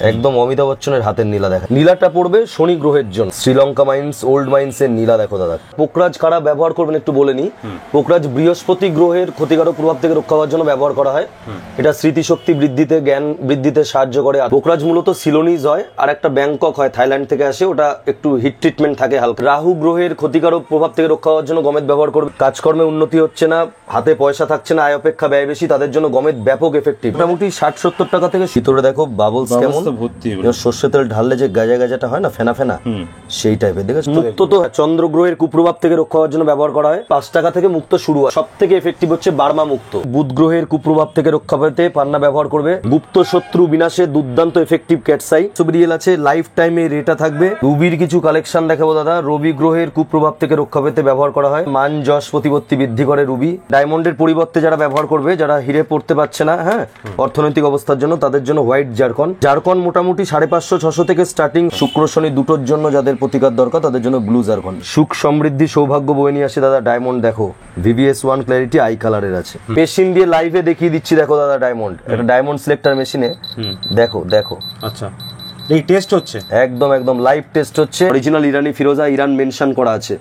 একদম অমিতাভ বচ্চনের হাতের নীলা দেখা। নীলাটা পড়বে শনি গ্রহের জন্য। শ্রীলঙ্কা মাইন্স, ওল্ড মাইন্স এর নীলা দেখো দাদা। পোকরাজ কারা ব্যবহার করবেন একটু বলে নি। পোকরাজ বৃহস্পতি গ্রহের ক্ষতিকারক প্রভাব থেকে রক্ষা পাওয়ার জন্য ব্যবহার করা হয়। এটা স্মৃতিশক্তি বৃদ্ধিতে, জ্ঞান বৃদ্ধিতে সাহায্য করে। পোকরাজ মূলত সিলোনিজ হয়, আর একটা ব্যাংকক হয়, থাইল্যান্ড থেকে আসে, ওটা একটু হিট ট্রিটমেন্ট থাকে হালকা। রাহু গ্রহের ক্ষতিকারক প্রভাব থেকে রক্ষা পাওয়ার জন্য গমেদ ব্যবহার করবে। কাজকর্মে উন্নতি হচ্ছে না, হাতে পয়সা থাকছে না, আয় অপেক্ষা ব্যয় বেশি, তাদের জন্য গমেদ ব্যাপক এফেক্টিভ। মোটামুটি 60-70 টাকা থেকে। ভিতরে দেখো বাবলস কেমন, সর্ষে তেল ঢাললে যে গাজা গাজাটা হয় না, ফেনা ফেনা, সেই টাইপের। দেখেছো মুক্ত তো চন্দ্র গ্রহের কুপ্রভাব থেকে রক্ষা পাওয়ার জন্য ব্যবহার করা হয়। 5 টাকা থেকে মুক্ত শুরু হয়। সব থেকে এফেক্টিভ হচ্ছে বার্মা মুক্ত। বুধ গ্রহের কুপ্রভাব থেকে রক্ষা পেতে পান্না ব্যবহার করবে। গুপ্ত শত্রু বিনাশে দুর্দান্ত এফেক্টিভ ক্যাটসাই সুবিরিয়েল আছে, লাইফ টাইমে রেটা থাকবে। রুবির কিছু কালেকশন দেখাবো দাদা। রবি গ্রহের কুপ্রভাব থেকে রক্ষা পেতে ব্যবহার করা হয়। মান যশ প্রতিপত্তি বৃদ্ধি করে রুবি। ডায়মন্ডের পরিবর্তে যারা ব্যবহার করবে, যারা হিরে পড়তে পারছে না, হ্যাঁ, অর্থনৈতিক অবস্থার জন্য, তাদের জন্য হোয়াইট জারকন। জারকন মোটামুটি 550-600 থেকে স্টার্টিং। শুক্র শনি দুটোর জন্য যাদের প্রতিকার দরকার, তাদের জন্য ব্লু জারকন। সুখ সমৃদ্ধি সৌভাগ্য বয়ে নিয়ে আসে দাদা ডায়মন্ড। দেখো VVS1 ক্ল্যারিটি আই কালারের আছে। মেশিন দিয়ে লাইভে দেখিয়ে দিচ্ছি, দেখো দাদা ডায়মন্ড। এটা ডায়মন্ড সিলেক্টর মেশিনে দেখো দেখো। আচ্ছা, এই টেস্ট হচ্ছে একদম একদম লাইভ টেস্ট হচ্ছে। অরিজিনাল ইরানি ফিরোজা, ইরান মেনশন করা আছে।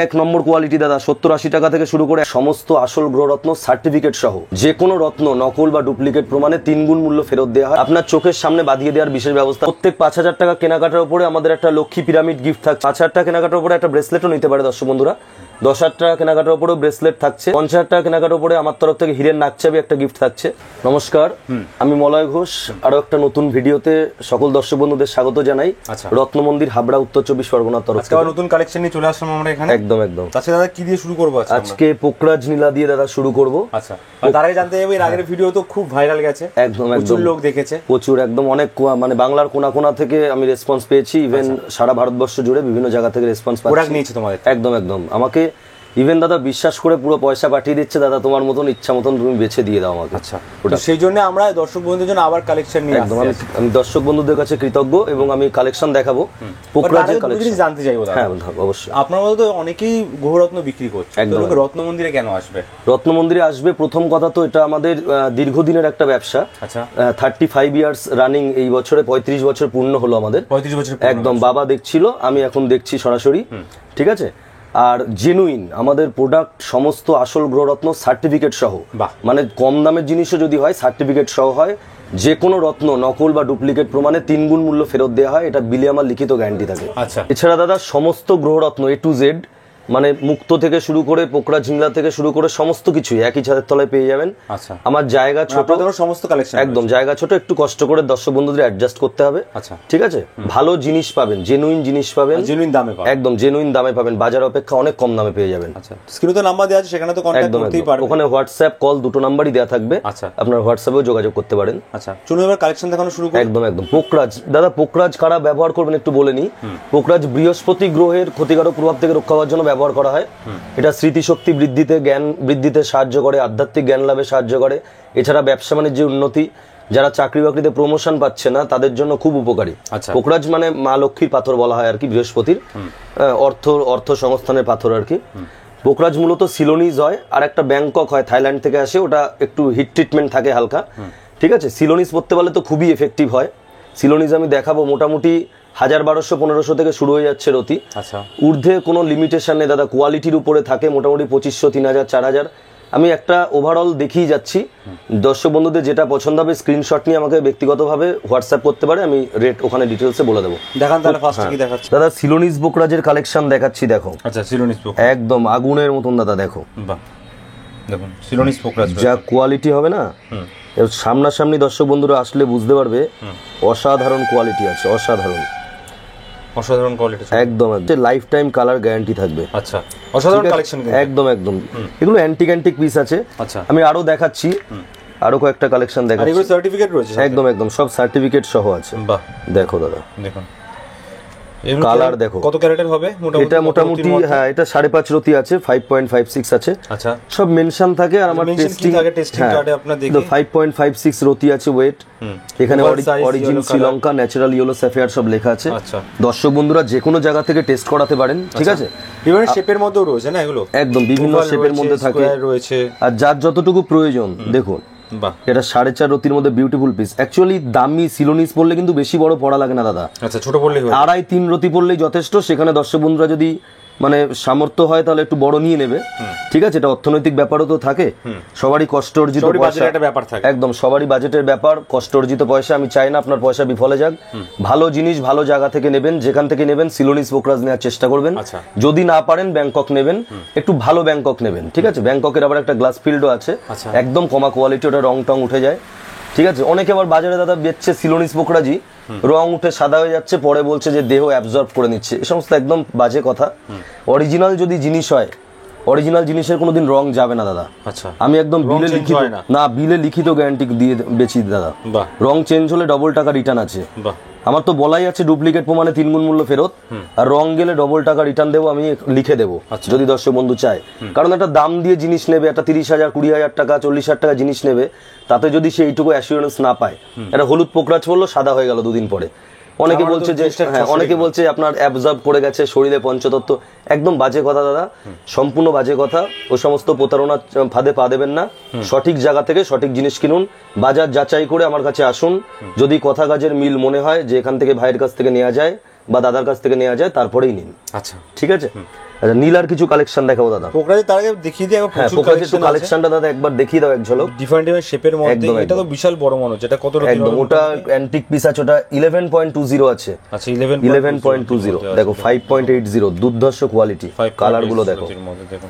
এক নম্বর কোয়ালিটি দাদা। 70-80 টাকা থেকে শুরু করে সমস্ত আসল গ্রহরত্ন সার্টিফিকেট সহ যে কোনো রত্ন নকল বা ডুপ্লিকেট প্রমাণে 3 গুণ মূল্য ফেরত দেওয়া হয়। আপনার চোখের সামনে বাঁধিয়ে দেওয়ার বিশেষ ব্যবস্থা। প্রত্যেক 5000 টাকা কেনাকাটার উপরে আমাদের একটা লক্ষ্মী পিরামিড গিফট থাকছে। 5000 টাকা কেনাকাটার উপরে একটা ব্রেসলেটও নিতে পারে দর্শক বন্ধুরা। 10,000 টাকা কেনাকাটার উপরেও ব্রেসলেট থাকছে। 50,000 টাকা কেনাকাটার উপরে আমার তরফ থেকে হীরের নাকচাবি একটা গিফট থাকছে। নমস্কার, আমি মলয় ঘোষ। আরো একটা নতুন ভিডিওতে সকল দর্শক বন্ধুদের স্বাগত জানাই। রত্ন মন্দির, হাবড়া, উত্তর 24 পরগনার তরফ থেকে নতুন কালেকশন নিয়ে চলে আসলাম আমরা এখানে। একদম একদম। আচ্ছা দাদা, কি দিয়ে শুরু করব আজকে? পোকরাজ নীলা দিয়ে দাদা শুরু করব। আচ্ছা, তার আগে জানতে চাইবো, এর আগের ভিডিও তো খুব ভাইরাল গেছে, একদম প্রচুর লোক দেখেছে, প্রচুর, একদম অনেক, মানে বাংলার কোনা কোনা থেকে আমি রেসপন্স পেয়েছি। ইভেন সারা ভারতবর্ষ জুড়ে বিভিন্ন জায়গা থেকে রেসপন্স নিয়েছে তোমাদের। একদম একদম। আমাকে ইভেন দাদা বিশ্বাস করে পুরো পয়সা পাঠিয়ে দিচ্ছে, দাদা তোমার মতন ইচ্ছা মতন তুমি বেছে দিয়ে দাও আমাকে। আচ্ছা, ওটা সেই জন্য আমরা দর্শক বন্ধুদের জন্য আবার কালেকশন নিয়ে একদম। আমি দর্শক বন্ধুদের কাছে কৃতজ্ঞ এবং আমি কালেকশন দেখাবো পোকরাজের কালেকশন। জানতে চাইবো দাদা, হ্যাঁ অবশ্যই। আপনার মতো তো অনেকেই গ্রহরত্ন বিক্রি করছে, একদম। রত্ন মন্দিরে কেন আসবে? রত্ন মন্দিরে আসবে প্রথম কথা তো এটা আমাদের দীর্ঘদিনের একটা ব্যবসা। আচ্ছা, 35 ইয়ার্স রানিং। এই বছরে 35 বছর পূর্ণ হলো আমাদের। 35 বছর একদম। বাবা দেখছিল, আমি এখন দেখছি সরাসরি। ঠিক আছে। আর জেনুইন আমাদের প্রোডাক্ট সমস্ত আসল গ্রহরত্ন সার্টিফিকেট সহ। মানে কম দামের জিনিসও যদি হয় সার্টিফিকেট সহ হয়। যে কোনো রত্ন নকল বা ডুপ্লিকেট প্রমাণে 3 গুণ মূল্য ফেরত দেওয়া হয়। এটা বিলে আমার লিখিত গ্যারান্টি থাকে। আচ্ছা, এছাড়া দাদা সমস্ত গ্রহরত্ন A to Z, মানে মুক্ত থেকে শুরু করে পোকরা ঝিংলা থেকে শুরু করে সমস্ত কিছুই একই ছাদের তলায় পেয়ে যাবেন। আচ্ছা, আমার জায়গা ছোট, সমস্ত কালেকশন একদম জায়গা ছোট, একটু কষ্ট করে দর্শক বন্ধুদের অ্যাডজাস্ট করতে হবে। আচ্ছা, ঠিক আছে। ভালো জিনিস পাবেন, জেনুইন জিনিস পাবেন, জেনুইন দামে পাবেন, একদম জেনুইন দামে পাবেন। বাজার অপেক্ষা অনেক কম দামে পেয়ে যাবেন। আচ্ছা, স্ক্রিনে তো নাম্বার দেওয়া আছে, সেখানে তো কন্টাক্ট করতেই পারবেন। ওখানে হোয়াটসঅ্যাপ, কল দুটো নাম্বারই দেওয়া থাকবে। আচ্ছা, আপনার হোয়াটসঅ্যাপেও যোগাযোগ করতে পারেন। আচ্ছা, চলুন এবার কালেকশন দেখানো শুরু করি। একদম একদম। পোকরাজ দাদা, পোকরাজ কারা ব্যবহার করবেন একটু বলে নি। পোকরাজ বৃহস্পতি গ্রহের ক্ষতিকারক প্রভাব থেকে রক্ষা পাওয়ার জন্য ব্যবহার করা হয়। এটা স্মৃতিশক্তি বৃদ্ধিতে, জ্ঞান বৃদ্ধিতে সাহায্য করে, আধ্যাত্মিক জ্ঞান লাভে সাহায্য করে। এছাড়া ব্যবসা বাণিজ্যের উন্নতি, যারা চাকরি বাকরিতে প্রমোশন পাচ্ছে না তাদের জন্য খুব উপকারী। পোকরাজ মানে মা লক্ষ্মীর পাথর বলা হয় আর কি, বৃহস্পতির অর্থ সংস্থানের পাথর আর কি। পোকরাজ মূলত সিলোনিজ হয়, আর একটা ব্যাংকক হয়, থাইল্যান্ড থেকে আসে, ওটা একটু হিট ট্রিটমেন্ট থাকে হালকা। ঠিক আছে। সিলোনিজ পড়তে পারলে তো খুবই এফেক্টিভ হয়। সিলোনিজ আমি দেখাবো মোটামুটি 1000-1200-1500 থেকে শুরু হয়ে যাচ্ছে রতি। আচ্ছা, ঊর্ধ্বে কোনো লিমিটেশন নেই দাদা। কোয়ালিটির উপরে থাকে মোটামুটি 2500, 3000, 4000। আমি একটা ওভারঅল দেখিয়ে যাচ্ছি। দর্শক বন্ধুদের যেটা পছন্দ হবে স্ক্রিনশট নিয়ে আমাকে ব্যক্তিগতভাবে হোয়াটসঅ্যাপ করতে পারে, আমি রেট ওখানে ডিটেলসে বলে দেবো। দেখান তাহলে ফার্স্ট কি দেখাচ্ছি দাদা। সিলোনিজ পোকরাজের কালেকশন দেখাচ্ছি, দেখো। আচ্ছা, সিলোনিজ পোকরাজ একদম আগুনের মতন দাদা, দেখো। বাহ, দেখুন সিলোনিজ পোকরাজ যা কোয়ালিটি হবে না, সামনাসামনি দর্শক বন্ধুরা আসলে বুঝতে পারবে। অসাধারণ কোয়ালিটি আছে, অসাধারণ অসাধারণ কোয়ালিটি, একদম লাইফ টাইম কালার গ্যারান্টি থাকবে। আচ্ছা, অসাধারণ কালেকশন, একদম একদম। এগুলো অ্যান্টিক পিস আছে। আচ্ছা, আমি আরো দেখাচ্ছি, আরো কয়েকটা কালেকশন দেখাচ্ছি। এগুলো সার্টিফিকেট রয়েছে, একদম একদম সব সার্টিফিকেট সহ আছে। বাহ, দেখো দাদা, দেখুন কালার দেখো। কত ক্যারেটের হবে এটা মোটামুটি? হ্যাঁ, এটা 5.5 রতি আছে, 5.56 আছে। আচ্ছা, সব মেনশন থাকে। আর আমার টেস্টিং কার্ডে আপনারা দেখুন 5.56 রতি আছে ওয়েট। এখানে origin Sri Lanka, natural yellow sapphire সব লেখা আছে। আচ্ছা, দর্শক বন্ধুরা যে কোনো জায়গা থেকে টেস্ট করাতে পারেন। ঠিক আছে। বিভিন্ন শেপের মধ্যেও রয়েছে না এগুলো? একদম বিভিন্ন শেপের মধ্যে থাকে রয়েছে। আর যার যতটুকু প্রয়োজন দেখুন, বাহ, এটা 4.5 রতির মধ্যে বিউটিফুল পিস। অ্যাকচুয়ালি দামি সিলোনিস পড়লে কিন্তু বেশি বড় পড়া লাগে না দাদা, আচ্ছা ছোট পড়লেই হয়। 2.5-3 রতি পড়লেই যথেষ্ট। সেখানে দর্শক বন্ধুরা যদি মানে সামর্থ্য হয় তাহলে একটু বড় নিয়ে নেবে, ঠিক আছে। এটা অর্থনৈতিক ব্যাপারও তো থাকে, সবারই কষ্ট অর্জিত সবারই পয়সা, বাজেটের একটা ব্যাপার থাকে। একদম সবারই বাজেটের ব্যাপার, কষ্ট অর্জিত পয়সা। আমি চাই না আপনার পয়সা বিফলে যাক। ভালো জিনিস ভালো জায়গা থেকে নেবেন, যেখান থেকে নেবেন সিলোনিস পোকরাজ নেওয়ার চেষ্টা করবেন। আচ্ছা। যদি না পারেন ব্যাংকক নেবেন, একটু ভালো ব্যাংকক নেবেন, ঠিক আছে। ব্যাংককের আবার একটা গ্লাস ফিল্ডও আছে, আচ্ছা। একদম কমা কোয়ালিটি, ওটা রং টং উঠে যায়, ঠিক আছে। অনেকে আবার বাজারে দাদা বেচছে সিলোনিস পোকরাজি, রং উঠে সাদা হয়ে যাচ্ছে, পরে বলছে যে দেহ অ্যাবজর্ব করে নিচ্ছে। এই সমস্ত একদম বাজে কথা। অরিজিনাল যদি জিনিস হয়, অরিজিনাল জিনিসের কোনোদিন রং যাবে না দাদা। আচ্ছা, আমি একদম রং বিলে change লিখিত, হয় না? না বিলে লিখিত গ্যারান্টি দিয়ে বেচি দাদা। বাহ, রং চেঞ্জ হলে ডবল টাকা রিটার্ন আছে। বাহ, আমার তো বলাই আছে ডুপ্লিকেট প্রমাণে 3 গুণ মূল্য ফেরত, আর রং গেলে ডবল টাকা রিটার্ন দেবো, আমি লিখে দেবো আচ্ছা। যদি দর্শক বন্ধু চায়। কারণ একটা দাম দিয়ে জিনিস নেবে, একটা 30,000 20,000 টাকা 40,000 টাকা জিনিস নেবে, তাতে যদি সে এইটুকু অ্যাসিওরেন্স না পায়, একটা হলুদ পোকরাজ পড়লো সাদা হয়ে গেল 2 দিন পরে, অনেকে বলছে যে হ্যাঁ, অনেকে বলছে আপনার অ্যাবজর্ব করে গেছে শরীরে পঞ্চতত্ত্ব, একদম বাজে কথা দাদা, সম্পূর্ণ বাজে কথা। ওই সমস্ত প্রতারণা ফাঁদে পা দেবেন না। সঠিক জায়গা থেকে সঠিক জিনিস কিনুন, বাজার যাচাই করে আমার কাছে আসুন। যদি কথা কাজের মিল মনে হয় যে এখান থেকে ভাইয়ের কাছ থেকে নেওয়া যায় বা দাদার কাছ থেকে নেওয়া যায়, তারপরেই নিন, আচ্ছা। ঠিক আছে। আচ্ছা, নীলার কিছু কালেকশন দেখাবো দাদা। পোকরাজের তার আগে দেখিয়ে দিই, হ্যাঁ, পোকরাজের একটু কালেকশনটা দাদা একবার দেখিয়ে দাও এক ঝলক। ডিফারেন্ট ডিফারেন্ট শেপের মধ্যে, একদম, এটা তো বিশাল বড় মনে হচ্ছে। এটা কত রতি? একদম ওটা অ্যান্টিক পিস আছে, ওটা 11.20 আছে। আচ্ছা, 11.20 দেখো, 5.80 দুর্ধর্ষ কোয়ালিটি, কালার গুলো দেখো, দেখুন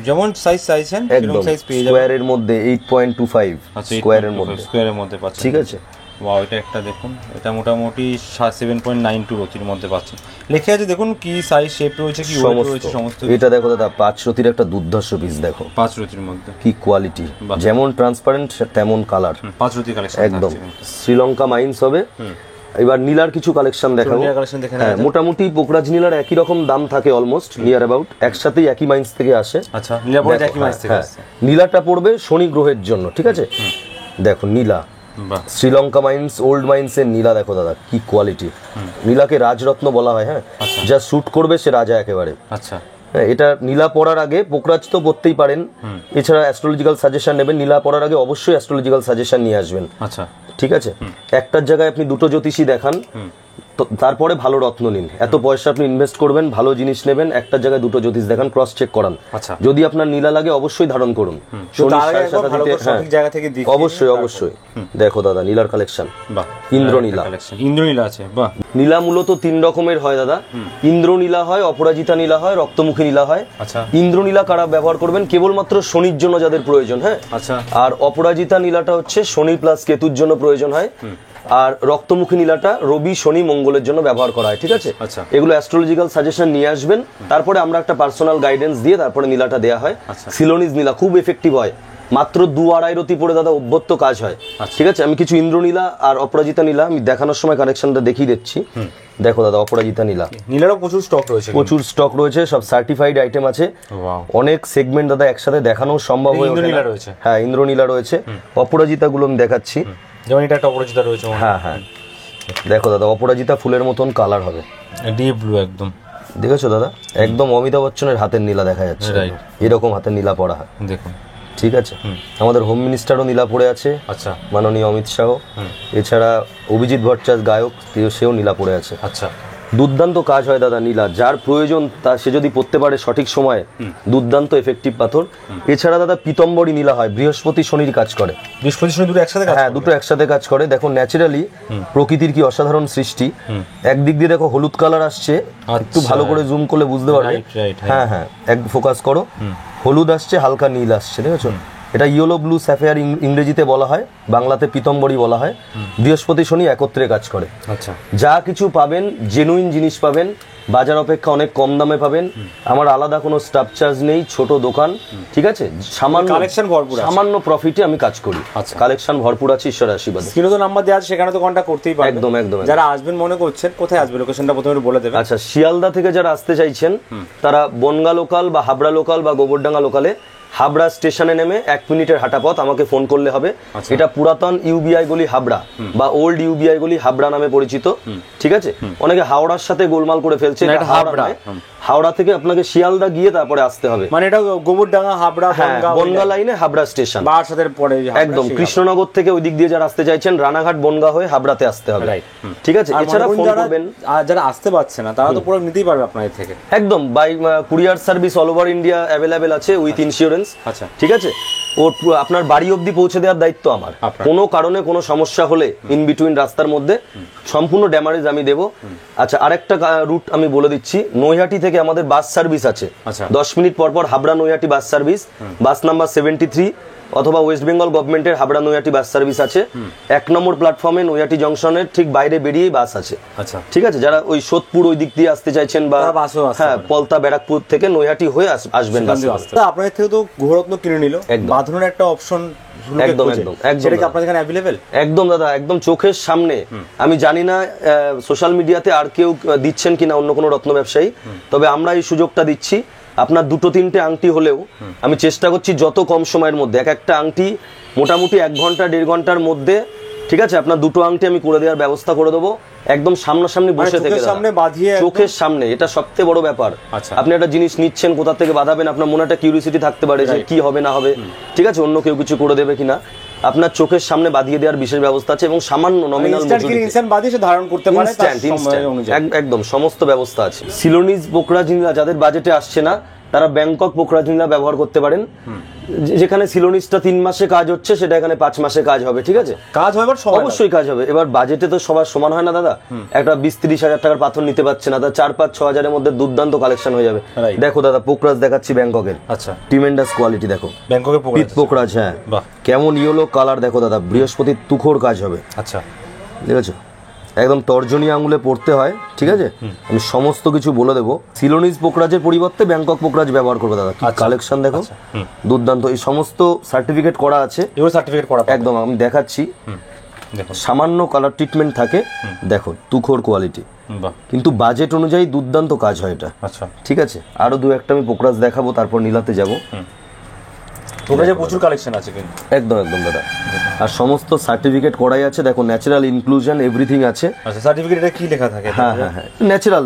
যেমন সাইজ চাইছেন একদম সেরকম সাইজ পেয়ে যাবেন। স্কোয়ারের মধ্যে 8.25 আচ্ছা, স্কোয়ারের মধ্যে পাচ্ছেন, ঠিক আছে। ওয়াও, এটা একটা দেখুন, এটা মোটামুটি 7.92 রতির মধ্যে পাচ্ছেন। লেখা আছে দেখুন কি সাইজ শেপ রয়েছে, কি ওয়েট রয়েছে সমস্ত। এটা দেখো দাদা 5 রতির একটা দুর্ধর্ষ পিস, দেখো 5 রতির মধ্যে কি কোয়ালিটি, যেমন ট্রান্সপারেন্ট তেমন কালার, 5 রতি কালেকশন একদম শ্রীলঙ্কা মাইন্স হবে। এবার নীলার কিছু কালেকশন দেখাবো। কালেকশন দেখেন। হ্যাঁ, মোটামুটি পোকরাজ নীলার একই রকম দাম থাকে, অলমোস্ট নিয়ার অ্যাবাউট, একসাথেই একই মাইন্স থেকে আসে। আচ্ছা, নীলাপড়া একই মাইন্স থেকে আসে। নীলাটা পড়বে শনি গ্রহের জন্য, ঠিক আছে। দেখো নীলা, বাহ, শ্রীলঙ্কা মাইন্স ওল্ড মাইন্স এর নীলা দেখো দাদা কি কোয়ালিটি। নীলাকে রাজরত্ন বলা হয়, হ্যাঁ, যা শুট করবে সে রাজা একেবারে। আচ্ছা, হ্যাঁ, এটা নীলা পড়ার আগে পোকরাজ তো পড়তেই পারেন, এছাড়া অ্যাস্ট্রোলজিক্যাল সাজেশন নেবেন। নীলা পড়ার আগে অবশ্যই অ্যাস্ট্রোলজিক্যাল সাজেশন নিয়ে আসবেন, আচ্ছা, ঠিক আছে। একটার জায়গায় আপনি 2টো জ্যোতিষী দেখান, তারপরে ভালো রত্ন নিন। এত পয়সা আপনি ইনভেস্ট করবেন, ভালো জিনিস নেবেন, একটার জায়গায় 2টো জ্যোতিষ দেখান, ক্রস চেক করান। আচ্ছা, যদি আপনার নীলা লাগে অবশ্যই ধারণ করুন। অবশ্যই অবশ্যই। দেখো দাদা নীলার কালেকশন, বাহ, ইন্দ্রনীলা। ইন্দ্রনীলা আছে, বাহ। নীলা মূলত 3 রকমের হয় দাদা, ইন্দ্রনীলা হয়, অপরাজিতা নীলা হয়, রক্তমুখী নীলা হয়। আচ্ছা, ইন্দ্রনীলা কারা ব্যবহার করবেন? কেবলমাত্র শনির জন্য যাদের প্রয়োজন, হ্যাঁ। আচ্ছা, আর অপরাজিতা নীলাটা হচ্ছে শনি প্লাস কেতুর জন্য প্রয়োজন হয়, আর রক্তমুখী নীলাটা রবি শনি মঙ্গলের জন্য ব্যবহার করা হয়, ঠিক আছে। আচ্ছা, এগুলো অ্যাস্ট্রোলজিক্যাল সাজেশন নিয়ে আসবেন, তারপরে আমরা একটা পার্সোনাল গাইডেন্স দিয়ে তারপরে নীলাটা দেওয়া হয়। সিলোনিস নীলা খুব এফেক্টিভ হয়, মাত্র 2-2.5 রতি পরে দাদা অভ্যর্থ কাজ হয়, ঠিক আছে। আমি কিছু ইন্দ্রনীলা আর অপরাজিতা নীলা আমি দেখানোর সময় কানেকশনটা দেখিয়ে দিচ্ছি। দেখো দাদা অপরাজিতা নীলা, নীলারও প্রচুর স্টক রয়েছে, প্রচুর স্টক রয়েছে, সব সার্টিফাইড আইটেম আছে। অনেক সেগমেন্ট দাদা একসাথে দেখানো সম্ভব হয়ে ওঠে না। হ্যাঁ, ইন্দ্রনীলা রয়েছে, অপরাজিতা গুলো আমি দেখাচ্ছি। যেমন এটা একটা অপরাজিতা রয়েছে, হ্যাঁ হ্যাঁ, দেখো দাদা অপরাজিতা ফুলের মতন কালার হবে, ডিপ ব্লু একদম, দেখেছো দাদা, একদম অমিতাভ বচ্চনের হাতের নীলা দেখা যাচ্ছে, এরকম হাতের নীলা পরা হয়, দেখুন, ঠিক আছে। আমাদের হোম মিনিস্টারও নীলা পরে আছে, আচ্ছা, মাননীয় অমিত শাহ। এছাড়া অভিজিৎ ভট্টাচার্য গায়ক, সেও নীলা পরে আছে। আচ্ছা, দুর্দান্ত কাজ হয় দাদা নীলা, যার প্রয়োজন তা সে যদি পড়তে পারে সঠিক সময়ে, দুর্দান্ত এফেক্টিভ পাথর। এছাড়া দাদা পীতম্বরী নীলা হয়, বৃহস্পতি শনির কাজ করে। বৃহস্পতি শনি দুটো একসাথে, হ্যাঁ, দুটো একসাথে কাজ করে। দেখো ন্যাচারালি প্রকৃতির কি অসাধারণ সৃষ্টি। একদিক দিয়ে দেখো হলুদ কালার আসছে, একটু ভালো করে জুম করলে বুঝতে পারবে। হ্যাঁ হ্যাঁ, এক ফোকাস করো, হলুদ আসছে, হালকা নীল আসছে, দেখেছো। এটা ইয়েলো ব্লু স্যাফায়ার ইংরেজিতে বলা হয়, বাংলাতে পীতম্বরী বলা হয়। বৃহস্পতি শনি একত্রে কাজ করে। আচ্ছা, যা কিছু পাবেন জেনুইন জিনিস পাবেন, বাজার অপেক্ষা অনেক কম দামে পাবেন। আমার আলাদা কোনো স্টাফ চার্জ নেই, ছোট দোকান, ঠিক আছে। সামান্য প্রফিটে আমি কাজ করি, কালেকশন ভরপুর আছে, ঈশ্বরের আশীর্বাদ। স্ক্রিনে তো নাম্বার দেওয়া আছে, সেখানে তো কন্টাক্ট করতেই পারবেন। একদম একদম। যারা আসবেন মনে করছেন, কোথায় আসবে লোকেশনটা প্রথমে বলে দেবেন। আচ্ছা, শিয়ালদা থেকে যারা আসতে চাইছেন তারা বনগা লোকাল বা হাবড়া লোকাল বা গোবরডাঙ্গা লোকালে হাবড়া স্টেশনে নেমে 1 মিনিটের হাঁটা পথ, আমাকে ফোন করলে হবে। এটা পুরাতন ইউবিআই গলি হাবড়া বা ওল্ড ইউবিআই গলি হাবড়া নামে পরিচিত, ঠিক আছে। অনেকে হাওড়ার সাথে গোলমাল করে ফেলছে, এটা হাবড়া নয়, হাওড়া থেকে আপনাকে শিয়ালদা গিয়ে তারপরে আসতে হবে। মানে এটা গোবরডাঙ্গা হাবড়া বনগা লাইনে হাবড়া স্টেশন, বারাসাতের পরে একদম কৃষ্ণনগর থেকে ওই দিক দিয়ে যারা আসতে চাইছেন রানাঘাট বনগা হয়ে হাবড়াতে আসতে হবে, ঠিক আছে। এছাড়া ফোন করবেন, আর যারা আসতে পারছে না তারা তো পুরো নিতেই পারবে আপনাদের থেকে, একদম by courier service all over India available আছে উইথ ইন্স্যুরেন্স। আচ্ছা, ঠিক আছে, ওর আপনার বাড়ি অবধি পৌঁছে দেওয়ার দায়িত্ব আমার। কোনো কারণে কোনো সমস্যা হলে ইন বিটুইন রাস্তার মধ্যে সম্পূর্ণ ড্যামারেজ আমি দেবো। আচ্ছা, আরেকটা রুট আমি বলে দিচ্ছি, নৈহাটি থেকে আমাদের বাস সার্ভিস আছে, 10 মিনিট পর পর Habra Naihati bus service, bus number 73, অথবা ওয়েস্ট বেঙ্গল গভর্নমেন্টের হাবড়া নৈহাটি বাস সার্ভিস আছে। 1 নম্বর প্ল্যাটফর্মে নৈহাটি জংশনের ঠিক বাইরে বেরিয়েই বাস আছে। আচ্ছা, ঠিক আছে, যারা ওই সোদপুর ওই দিক দিয়ে আসতে চাইছেন বা হ্যাঁ পলতা ব্যারাকপুর থেকে নৈহাটি হয়ে আসবেন। আপনাদের থেকে তো ঘোরত্ন কিনে নিল, বাঁধনের একটা অপশন একদম একদম সেটা কি আপনাদের এখানে অ্যাভেলেবেল? একদম দাদা, একদম চোখের সামনে। আমি জানি না সোশ্যাল মিডিয়াতে আর কেউ দিচ্ছেন কিনা অন্য কোনো রত্ন ব্যবসায়ী, তবে আমরা এই সুযোগটা দিচ্ছি। আপনার 2-3টে আংটি হলেও আমি চেষ্টা করছি যত কম সময়ের মধ্যে, একটা আংটি মোটামুটি 1 ঘন্টা 1.5 ঘন্টার মধ্যে, ঠিক আছে, আপনার 2টো আংটি আমি করে দেওয়ার ব্যবস্থা করে দেবো, একদম সামনাসামনি বসে থেকে, চোখের সামনে। এটা সবথেকে বড় ব্যাপার। আপনি একটা জিনিস নিচ্ছেন, কোথা থেকে বাঁধাবেন, আপনার মনে একটা কিউরিওসিটি থাকতে পারে যে কি হবে না হবে, ঠিক আছে, অন্য কেউ কিছু করে দেবে কিনা, আপনার চোখের সামনে বাঁধিয়ে দেওয়ার বিশেষ ব্যবস্থা আছে এবং সামান্য নমিনাল ধারণ করতে পারে, একদম সমস্ত ব্যবস্থা আছে। সিলোনিজ পোকরাজ নীলা যাদের বাজেটে আসছে না তারা ব্যাংকক পোকরাজ নীলা ব্যবহার করতে পারেন। যেখানে সিলোনিজটা 3 মাসে কাজ হচ্ছে সেটা এখানে 5 মাসে কাজ হবে, ঠিক আছে, কাজ হবে, অবশ্যই কাজ হবে। এবার বাজেটে তো সবার সমান হয় না দাদা, একটা 20-30 হাজার টাকার পাথর নিতে পারছে না, তা 4-5-6 হাজারের মধ্যে দুর্দান্ত কালেকশন হয়ে যাবে। দেখো দাদা, পোকরাজ দেখাচ্ছি ব্যাংককের। আচ্ছা, ট্রিমেন্ডাস কোয়ালিটি দেখো, ব্যাংককের পোকরাজ। হ্যাঁ, কেমন ইয়েলো কালার দেখো দাদা, বৃহস্পতির তুখোর কাজ হবে। আচ্ছা, ঠিক আছে, একদম তর্জনী আঙুলে পড়তে হয়, ঠিক আছে, আমি সমস্ত কিছু বলে দেবো। সিলোনিজ পোকরাজের পরিবর্তে ব্যাংকক পোকরাজ ব্যবহার করবে দাদা। কালেকশন দেখো, দুর্দান্ত। এই সমস্ত সার্টিফিকেট করা আছে, একদম আমি দেখাচ্ছি। সামান্য কালার ট্রিটমেন্ট থাকে, দেখো তুখোর কোয়ালিটি, কিন্তু বাজেট অনুযায়ী দুর্দান্ত কাজ হয় এটা। আচ্ছা, ঠিক আছে, আরো 2-1টা আমি পোকরাজ দেখাবো, তারপর নীলাতে যাবো। প্রচুর কালেকশন আছে কিন্তু, একদম একদম দাদা, আর সমস্ত সার্টিফিকেট করাই আছে। দেখো ন্যাচারাল ইনক্লুশন এভরিথিং আছে। আচ্ছা, সার্টিফিকেটে কি লেখা থাকে? হ্যাঁ হ্যাঁ হ্যাঁ,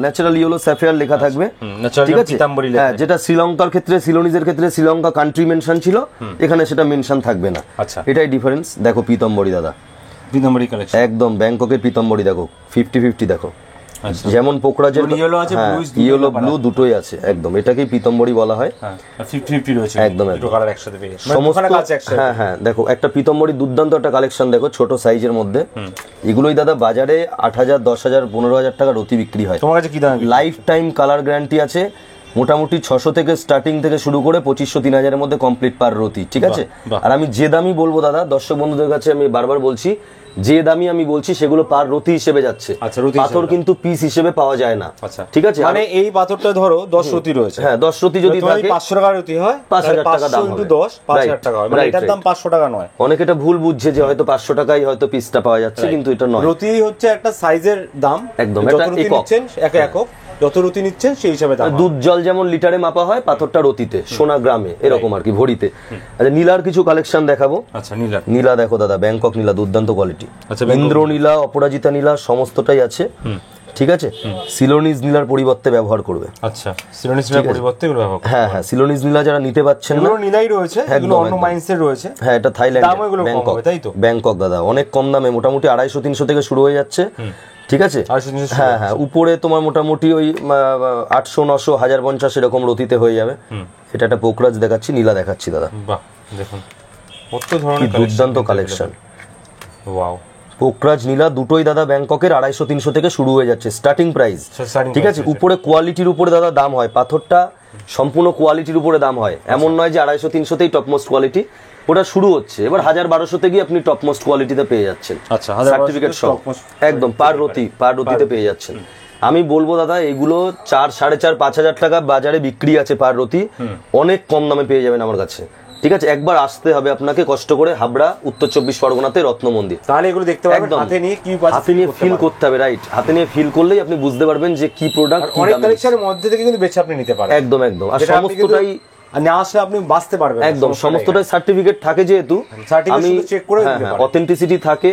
ন্যাচারাল ইয়েলো স্যাফায়ার লেখা থাকবে, ঠিক আছে। হ্যাঁ, যেটা শ্রীলঙ্কার ক্ষেত্রে, সিলোনিজের ক্ষেত্রে শ্রীলঙ্কা কান্ট্রি মেনশন ছিল, এখানে সেটা মেনশন থাকবে না। আচ্ছা, এটাই ডিফারেন্স। দেখো পীতম্বরী দাদা, পীতম্বরী কালেকশন একদম ব্যাংককের পীতম্বরী দেখো, 50-50 দেখো, যেমন পোকরাজের ইয়েলো ব্লু দুটোই আছে, একদম এটাকেই পীতম্বরী বলা হয়। 50-50 রয়েছে, একদম সমস্ত। হ্যাঁ হ্যাঁ, দেখো একটা পীতম্বরী দুর্দান্ত একটা কালেকশন দেখো, ছোট সাইজের মধ্যে। এগুলোই দাদা বাজারে 8,000, 10,000, 15,000 টাকা রতি বিক্রি হয়। তোমার কাছে কি দাম? লাইফ টাইম কালার গ্যারান্টি আছে। মোটামুটি 600 থেকে স্টার্টিং থেকে শুরু করে 2500-3000-এর মধ্যে কমপ্লিট পার রতি, ঠিক আছে। আর আমি যে দামই বলবো দাদা, দর্শক বন্ধুদের কাছে আমি বারবার বলছি, যে দামি আমি বলছি সেগুলো পার রতি হিসেবে যাচ্ছে। পাথর কিন্তু পিস হিসেবে পাওয়া যায় না, ঠিক আছে। মানে এই পাথরটা ধরো 10 রতি রয়েছে, হ্যাঁ 10 রতি যদি থাকে 500 টাকা রতি হয়, 5,000 টাকা দাম হবে। 10 5,000 টাকা হয়, মানে এটার দাম 500 টাকা নয়। অনেকে এটা ভুল বুঝছে যে হয়তো 500 টাকাই হয়তো পিসটা পাওয়া যাচ্ছে, কিন্তু এটা নয়। রতি হচ্ছে একটা সাইজের দাম, একদম এটা একক, যত রতি নিচ্ছেন সেই হিসাবে দাম। দুধ জল যেমন লিটারে মাপা হয়, পাথরটা রতিতে, সোনা গ্রামে, এরকম আর কি, ভরিতে। আচ্ছা, নীলার কিছু কালেকশন দেখাবো। আচ্ছা, নীলা দেখো দাদা, ব্যাংকক নীলা দুর্দান্ত কোয়ালিটি। ইন্দ্র নীলা, অপরাজিতা নীলা সমস্তটাই আছে, ঠিক আছে। সিলোনিজ নীলার পরিবর্তে ব্যবহার করবে। আচ্ছা, সিলোনিজ নীলার পরিবর্তে এগুলো ব্যবহার। হ্যাঁ হ্যাঁ, সিলোনিজ নীলা যারা নিতে পাচ্ছেন না, নীলাই রয়েছে, এগুলো অন্য মাইন্ডসের রয়েছে। হ্যাঁ, এটা থাইল্যান্ড, ব্যাংকক, তাই তো। ব্যাংকক দাদা অনেক কম দামে, মোটামুটি 250-300 থেকে শুরু হয়ে যাচ্ছে, ঠিক আছে। হ্যাঁ হ্যাঁ, উপরে তোমার মোটামুটি ওই 800, 900, 1050 এরকম রতিতে হয়ে যাবে। এটা একটা পোকরাজ দেখাচ্ছি, নীলা দেখাচ্ছি দাদা। বাহ, দেখুন কত ধরনের দুর্দান্ত কালেকশন। ওয়াও, পোকরাজ নীলা দুটোই দাদা ব্যাংককের 250-300 থেকে শুরু হয়ে যাচ্ছে স্টার্টিং প্রাইস, ঠিক আছে। উপরে কোয়ালিটির উপরে দাদা দাম হয়, পাথরটা সম্পূর্ণ কোয়ালিটির উপরে দাম হয়, এমন নয় যে 250-300তেই টপমোস্ট কোয়ালিটি, ওটা শুরু হচ্ছে। এবার 1000-1200 গিয়ে আপনি টপমোস্ট কোয়ালিটিতে পেয়ে যাচ্ছেন, সার্টিফিকেট সহ, একদম পার রতিতে পেয়ে যাচ্ছেন। আমি বলবো দাদা, এগুলো 4, 4.5, 5,000 টাকা বাজারে বিক্রি আছে পার রতি, অনেক কম দামে পেয়ে যাবেন আমার কাছে, ঠিক আছে। একবার আসতে হবে আপনাকে কষ্ট করে হাবড়া, উত্তর 24 পরগনাতে রত্ন মন্দির, তাহলে এগুলো দেখতে পাবেন, হাতে নিয়ে ফিল করতে হবে, রাইট। হাতে নিয়ে ফিল করলেই আপনি বুঝতে পারবেন যে কি প্রোডাক্ট। অনেক কালেকশনের মধ্যে থেকে কিন্তু বেছে আপনি নিতে পারেন, একদম একদম। আর সমস্তটাই আর না আসলে আপনি বাঁচতে পারবেন না, একদম সমস্যাটা সমস্তটাই সার্টিফিকেট থাকে যেহেতু Certificate আমি শুধু check করে দিতে পারেন। অথেন্টিসিটি থাকে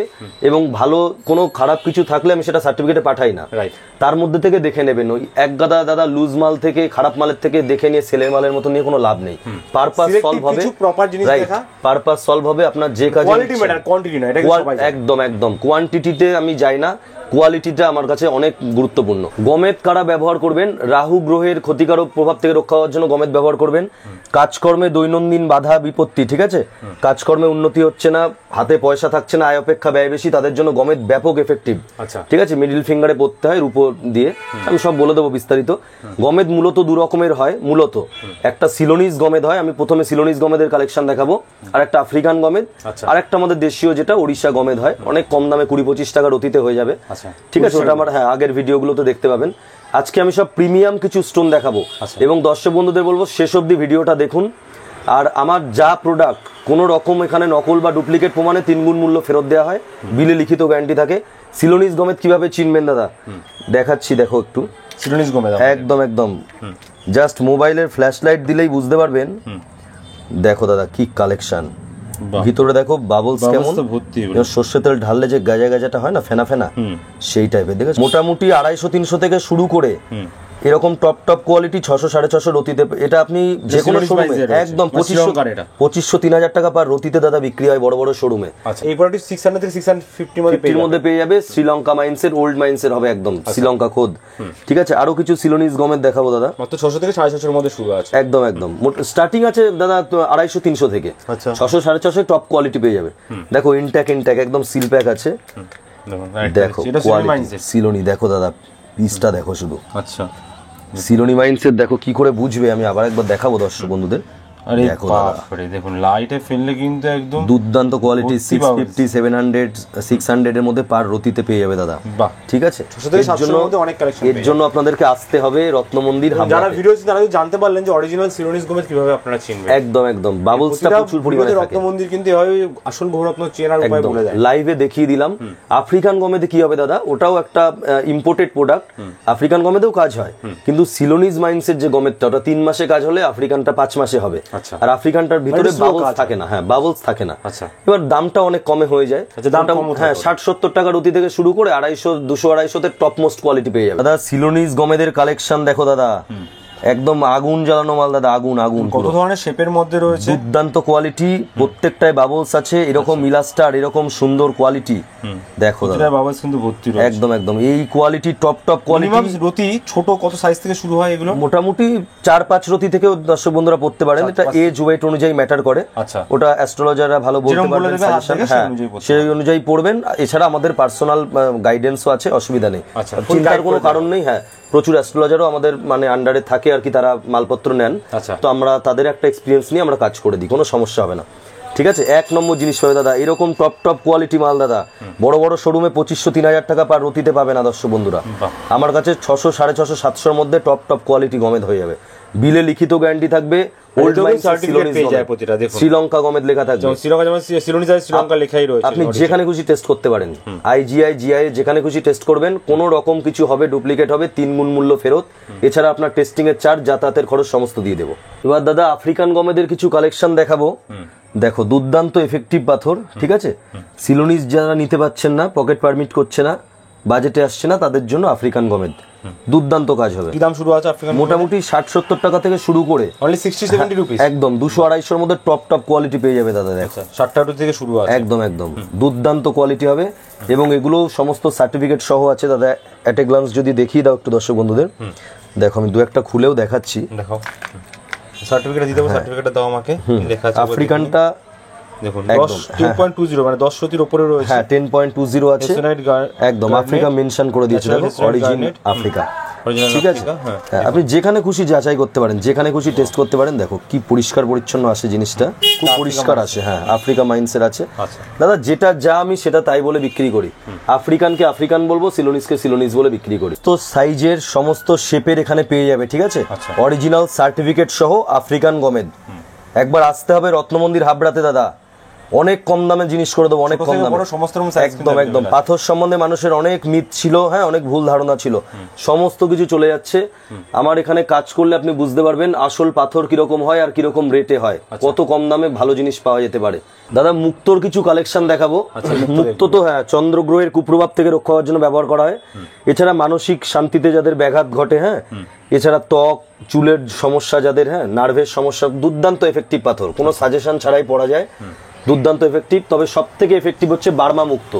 এবং ভালো কোনো খারাপ কিছু থাকলে আমি সেটা সার্টিফিকেটে পাঠাই না, Right. তার মধ্যে থেকে দেখে নেবেন। ওই এক গাদা দাদা লুজ মাল থেকে খারাপ মালের থেকে দেখে নিয়ে ছেলের মালের মতো নিয়ে কোনো লাভ নেই। পারপাস Selective সলভ হবে, কিছু proper জিনিস রাইট, দেখা। পারপাস সলভ হবে আপনার যে কাজে কোয়ালিটি ম্যাটার, কোয়ান্টিটি না, এটা কি সবাই জানে। একদম একদম কোয়ান্টিটিতে আমি যাই না, কোয়ালিটিটা আমার কাছে অনেক গুরুত্বপূর্ণ। গমেদ কারা ব্যবহার করবেন? রাহু গ্রহের ক্ষতিকারক প্রভাব থেকে রক্ষা হওয়ার জন্য গমেদ ব্যবহার করবেন। কাজকর্মে দৈনন্দিন বাধা বিপত্তি, ঠিক আছে, কাজকর্মে উন্নতি হচ্ছে না, হাতে পয়সা থাকছে না, আয় অপেক্ষা ব্যয় বেশি, তাদের জন্য গমেদ ব্যাপক এফেক্টিভ। আচ্ছা। ঠিক আছে, মিডিল ফিঙ্গারে পড়তে হয় রূপো দিয়ে, আমি সব বলে দেবো বিস্তারিত। গমেদ মূলত দু রকমের হয়, মূলত একটা সিলোনিস গমেদ হয়, আমি প্রথমে সিলোনিস গমেদের কালেকশন দেখাবো, আর একটা আফ্রিকান গমেদ, আচ্ছা। আর একটা আমাদের দেশীয় যেটা ওড়িশা গমেদ হয়, অনেক কম দামে 20-25 টাকা রতিতে হয়ে যাবে। আচ্ছা। ঠিক আছে, ওটা আমার আগের ভিডিওগুলোতে দেখতে পাবেন। আজকে আমি সব প্রিমিয়াম কিছু স্টোন দেখাবো এবং দর্শক বন্ধুদের বলবো শেষ অবধি ভিডিওটা দেখুন। আর আমার যা প্রোডাক্ট কোনো রকম এখানে নকল বা ডুপ্লিকেট প্রমাণে 3 গুণ মূল্য ফেরত দেওয়া হয়, বিলে লিখিত গ্যারান্টি থাকে। সিলোনিস গমেদ কিভাবে চিনবেন দাদা দেখাচ্ছি, দেখো একটু। সিলোনিস গমেদ একদম একদম জাস্ট মোবাইলের ফ্ল্যাশ লাইট দিলেই বুঝতে পারবেন। দেখো দাদা কি কালেকশন, ভিতরে দেখো বাবলস কেমন, সর্ষে তেল ঢাললে যে গাজা গাজাটা হয় না, ফেনা ফেনা, সেই টাইপের। দেখো মোটামুটি 250-300 থেকে শুরু করে এরকম টপ টপ কোয়ালিটি 600-650 রতিতে, এটা আপনি যে কোনো শোরুমে একদম 2500-3000 টাকা পার রতিতে দাদা বিক্রি হয় বড় বড় শোরুমে। আচ্ছা, এই প্রোডাক্ট 600 থেকে 650 মধ্যে পেয়ে যাবে। শ্রীলঙ্কা মাইন্সের, ওল্ড মাইন্সের হবে একদম, শ্রীলঙ্কা খোদ। ঠিক আছে, আরো কিছু সিলোনিস গমের দেখাবো দাদা। মাত্র 600 থেকে 650 এর মধ্যে শুরু আছে। একদম একদম স্টার্টিং আছে দাদা 250-300 থেকে। আচ্ছা। 600-650 টপ কোয়ালিটি পেয়ে যাবে। দেখো ইনট্যাক একদম সিল প্যাক আছে। দেখো কোয়ালিটি সিলোনি, দেখো দাদা পিসটা দেখো শুধু। আচ্ছা, সিলোনি মাইন্ডসেট দেখো কি করে বুঝবে, আমি আবার একবার দেখাবো দর্শক বন্ধুদের। আরে বাপরে, দেখুন লাইটে ফেললে কিন্তু একদম দুর্দান্ত কোয়ালিটি, 650-700-600 এর মধ্যে পার রতিতে পেয়ে যাবে দাদা। বাহ, ঠিক আছে, 600 থেকে 700 এর মধ্যে অনেক কালেকশন। এর জন্য আপনাদেরকে আসতে হবে রত্ন মন্দির যারা হাবড়াতে। ভিডিও তারা জানতে পারলেন যে অরিজিনাল সিলোনিস গমেদ কিভাবে আপনারা চিনবেন। একদম একদম বাবলসটা প্রচুর পরিমাণে থাকে। রত্ন মন্দির কিন্তু এভাবে আসল বহুরত্ন চেনার উপায় বলে দেয়, লাইভে দেখিয়ে দিলাম। আফ্রিকান গমেদে কি হবে দাদা, ওটাও একটা ইম্পোর্টেড প্রোডাক্ট। আফ্রিকান গমেদেও কাজ হয়, কিন্তু সিলোনিস মাইন্ডসেট যে গমেদটা, ওটা 3 মাসে কাজ হলে আফ্রিকানটা 5 মাসে হবে। আচ্ছা। আর আফ্রিকানটার ভিতরে বাবলস থাকে না, হ্যাঁ বাবলস থাকে না। আচ্ছা। এবার দামটা অনেক কমে হয়ে যায়। হ্যাঁ 60-70 টাকা রতি থেকে শুরু করে 250-250-250 তে টপ মোস্ট কোয়ালিটি পেয়ে যাবে দাদা। সিলোনিস গমেদের কালেকশন দেখো দাদা, একদম আগুন জ্বালানো মাল দাদা, আগুন আগুন। কত ধরনের শেপের মধ্যে রয়েছে, দুর্দান্ত কোয়ালিটি, প্রত্যেকটায় বাবলস আছে, এরকম মিলাস্টার, এরকম সুন্দর কোয়ালিটি। দেখো দাদা বাবলস কিন্তু ভর্তি রয়েছে। একদম একদম এই কোয়ালিটি, টপ টপ কোয়ালিটি। রতি ছোট কত সাইজ থেকে শুরু হয় এগুলো? মোটামুটি 4-5 রতি থেকে দর্শক বন্ধুরা পড়তে পারেন। এটা এজ ওয়েট অনুযায়ী ম্যাটার করে। আচ্ছা। ওটা অ্যাস্ট্রোলজাররা ভালো বলতে পারবেন, হ্যাঁ সেই অনুযায়ী পড়বেন। এছাড়া আমাদের পার্সোনাল গাইডেন্সও আছে, অসুবিধা নেই, চিন্তার কোনো কারণ নেই। হ্যাঁ প্রচুর অ্যাস্ট্রোলজারও আমাদের মানে আন্ডারে থাকে আর কি, তারা মালপত্র নেন। তো আমরা তাদের একটা এক্সপিরিয়েন্স নিয়ে আমরা কাজ করে দিই, কোনো সমস্যা হবে না। ঠিক আছে, 1 নম্বর জিনিস পাবে দাদা, এরকম টপ টপ কোয়ালিটি মাল দাদা। বড় বড় শোরুমে 2500-3000 টাকা পার রতিতে পাবে না দর্শক বন্ধুরা। আমার কাছে 600-650-700 মধ্যে টপ টপ কোয়ালিটি গমেদ হয়ে যাবে, বিলে লিখিত গ্যারান্টি থাকবে। ওল্ড মাইন্স সার্টিফিকেট পেয়ে যায় প্রতিটা, দেখুন শ্রীলঙ্কা গমেদ লেখা থাকবে। শ্রীলঙ্কা যেমন সিলোনিস আর শ্রীলঙ্কা লেখাই রয়েছে। আপনি যেখানে খুশি টেস্ট করতে পারেন, IGI GI যেখানে খুশি টেস্ট করবেন, কোনো রকম কিছু হবে ডুপ্লিকেট হবে 3 গুণ মূল্য ফেরত। এছাড়া আপনার টেস্টিং এর চার্জ, যাতায়াতের খরচ সমস্ত দিয়ে দেবো। এবার দাদা আফ্রিকান গমেদের কিছু কালেকশন দেখাবো। দেখো দুর্দান্ত এফেক্টিভ পাথর, ঠিক আছে। সিলোনিস যারা নিতে পারছেন না, পকেট পারমিট করছে না, বাজেটে আসছে না, তাদের জন্য আফ্রিকান গমেদ দুর্দান্ত কাজ হবে। কি দাম শুরু আছে আফ্রিকান? মোটামুটি 60-70 টাকা থেকে শুরু করে অনলি 60-70 রুপিস, একদম 200-250 এর মধ্যে টপ টপ কোয়ালিটি পেয়ে যাবে দাদা। দেখো 60 টাকা থেকে শুরু আছে, একদম একদম দুর্দান্ত কোয়ালিটি হবে। এবং এগুলো সমস্ত সার্টিফিকেট সহ আছে দাদা। অ্যাট এ গ্লান্স যদি দেখিয়ে দাও একটু দর্শক বন্ধুদের, দেখো আমি 2-1টা খুলেও দেখাচ্ছি। দেখো সার্টিফিকেট দিতে হবে, সার্টিফিকেটটা দাও আমাকে। লেখা আছে আফ্রিকানটা দেখুন 10.20 মানে 10 রতির উপরে রয়েছে। হ্যাঁ 10.20 আছে, একদম আফ্রিকা মেনশন করে দিয়েছে। দেখো অরিজিন আফ্রিকা, ঠিক আছে। আপনি যেখানে খুশি যাচাই করতে পারেন, যেখানে খুশি টেস্ট করতে পারেন। দেখো কি পরিষ্কার পরিচ্ছন্ন আসে জিনিসটা, খুব পরিষ্কার আসে। হ্যাঁ আফ্রিকা মাইন্সের আছে দাদা। যেটা যা আমি সেটা তাই বলে বিক্রি করি। আফ্রিকানকে আফ্রিকান বলবো, সিলোনিসকে সিলোনিস বলে বিক্রি করি। তো সাইজের সমস্ত শেপের এখানে পেয়ে যাবে, ঠিক আছে। অরিজিনাল সার্টিফিকেট সহ আফ্রিকান গমেদ। একবার আসতে হবে রত্নমন্দির হাবড়াতে দাদা। অনেক কম দামে জিনিস করে দেবো, অনেক কম দামে। সমস্ত রকম size কিন্তু একদম একদম। পাথর সম্বন্ধে মানুষের অনেক মিথ ছিল, হ্যাঁ, অনেক ভুল ধারণা ছিল, সমস্ত কিছু চলে যাচ্ছে। আমার এখানে কাজ করলে আপনি বুঝতে পারবেন আসল পাথর কিরকম হয় আর কিরকম রেটে হয়, কত কম দামে ভালো জিনিস পাওয়া যেতে পারে। দাদা মুক্তোর কিছু কালেকশন দেখাবো। মুক্তো তো হ্যাঁ চন্দ্রগ্রহের কুপ্রভাব থেকে রক্ষা হওয়ার জন্য ব্যবহার করা হয়। এছাড়া মানসিক শান্তিতে যাদের ব্যাঘাত ঘটে, হ্যাঁ, এছাড়া ত্বক চুলের সমস্যা যাদের, হ্যাঁ, নার্ভের সমস্যা, দুর্দান্ত এফেক্টিভ পাথর, কোনো সাজেশন ছাড়াই পড়া যায়, দুর্দান্ত এফেক্টিভ। তবে সব থেকে এফেক্টিভ হচ্ছে বার্মা মুক্তো,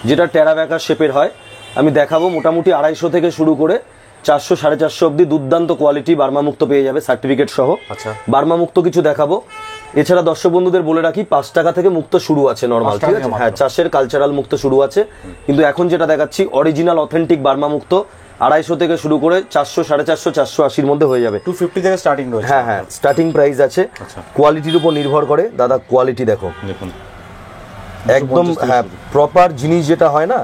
যেটা টেরাব্যাকা শেপের হয়। আমি দেখাবো মোটামুটি 250 থেকে শুরু করে 400 450 অব্দি দুর্দান্ত কোয়ালিটি বার্মা মুক্তো পেয়ে যাবে সার্টিফিকেট সহ। আচ্ছা। বার্মা মুক্তো কিছু দেখাবো। এছাড়া দর্শক বন্ধুদের বলে রাখি 5 টাকা থেকে মুক্তো শুরু আছে নরমাল, ঠিক আছে, হ্যাঁ, চাষের কালচারাল মুক্তো শুরু আছে। কিন্তু এখন যেটা দেখাচ্ছি অরিজিনাল অথেন্টিক বার্মা মুক্তো 250 থেকে শুরু করে 400 450 480 মধ্যে হয়ে যাবে। 250 থেকে স্টার্টিং রয়েছে। হ্যাঁ হ্যাঁ, স্টার্টিং প্রাইস আছে। কোয়ালিটির উপর নির্ভর করে দাদা, কোয়ালিটি দেখো দেখুন একদম, হ্যাঁ, প্রপার জিনিস যেটা হয় না,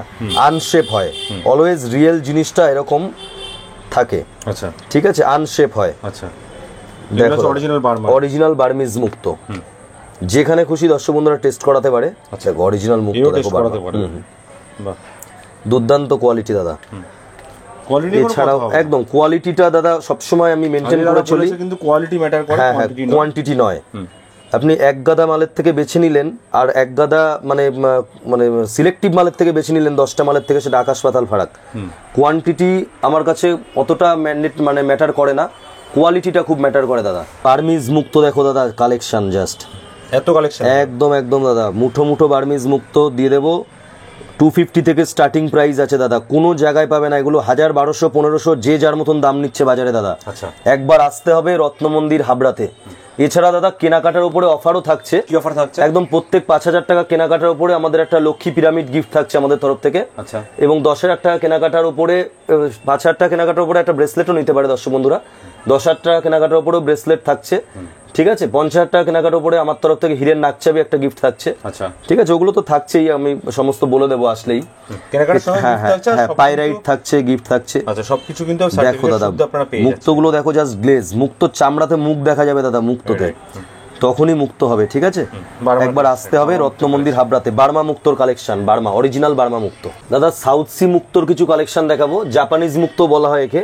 আনশেপ হয়, অলওয়েজ রিয়েল জিনিসটা এরকম থাকে। আচ্ছা ঠিক আছে, আনশেপ হয়। আচ্ছা, দেখো অরিজিনাল বার্মা, অরিজিনাল বার্মিজ মুক্তো, যেখানে খুশি দর্শক বন্ধুরা টেস্ট করাতে পারে। আচ্ছা, অরিজিনাল মুক্তো দেখো, বাহ, দুর্দান্ত কোয়ালিটি দাদা। কোয়ালিটি এছাড়াও একদম কোয়ালিটিটা দাদা সবসময় আমি মেনটেন করে চলি, কিন্তু কোয়ালিটি ম্যাটার করে, হ্যাঁ হ্যাঁ, কোয়ান্টিটি নয়। আপনি এক গাদা মালের থেকে বেছে নিলেন আর এক গাদা মানে মানে সিলেক্টিভ মালের থেকে বেছে নিলেন 10টা মালের থেকে, সেটা আকাশ পাতাল ফারাক। কোয়ান্টিটি আমার কাছে অতটা মানে ম্যাটার করে না, কোয়ালিটিটা খুব ম্যাটার করে দাদা। বার্মিজ মুক্তো দেখো দাদা, কালেকশন জাস্ট এত কালেকশন, একদম একদম দাদা, মুঠো মুঠো বার্মিজ মুক্তো দিয়ে দেবো। 250 থেকে স্টার্টিং প্রাইস আছে দাদা, কোনো জায়গায় পাবে না এগুলো। 1000 1200 1500 যে যার মতন দাম নিচ্ছে বাজারে দাদা। আচ্ছা, একবার আসতে হবে রত্নমন্দির হাবড়াতে। এছাড়া দাদা কেনাকাটার উপরে অফারও থাকছে। কি অফার থাকছে? একদম প্রত্যেক 5000 টাকা কেনাকাটার উপরে আমাদের একটা লক্ষ্মী পিরামিড গিফট থাকছে আমাদের তরফ থেকে। আচ্ছা, এবং 10000 টাকা কেনাকাটার উপরে 5000 টাকা কেনাকাটার উপরে একটা ব্রেসলেটও নিতে পারে দর্শক বন্ধুরা। 10000 টাকা কেনাকাটার উপরেও ব্রেসলেট থাকছে, ঠিক আছে। 50,000 টাকা কেনাকাটার উপরে আমার তরফ থেকে হীরের নাকচাবি একটা গিফট থাকছে। আচ্ছা, ঠিক আছে, ওগুলো তো থাকছেই, আমি সমস্ত বলে দেবো আসলেই। কেনাকাটার সময় হ্যাঁ হ্যাঁ হ্যাঁ, পাইরাইট থাকছে, গিফট থাকছে। আচ্ছা, সবকিছু কিন্তু দেখো দাদা আপনারা পেয়ে যাচ্ছেন। মুক্তগুলো দেখো, জাস্ট গ্লেজ, মুক্তোর চামড়াতে মুখ দেখা যাবে দাদা, মুক্তোতে তখনই মুক্ত হবে, ঠিক আছে। একবার আসতে হবে রত্নমন্দির হাবড়াতে। বার্মা মুক্তোর কালেকশন, বার্মা অরিজিনাল বার্মা মুক্তো দাদা। সাউথ সি মুক্তোর কিছু কালেকশন দেখাবো, জাপানিজ মুক্তো বলা হয় একে,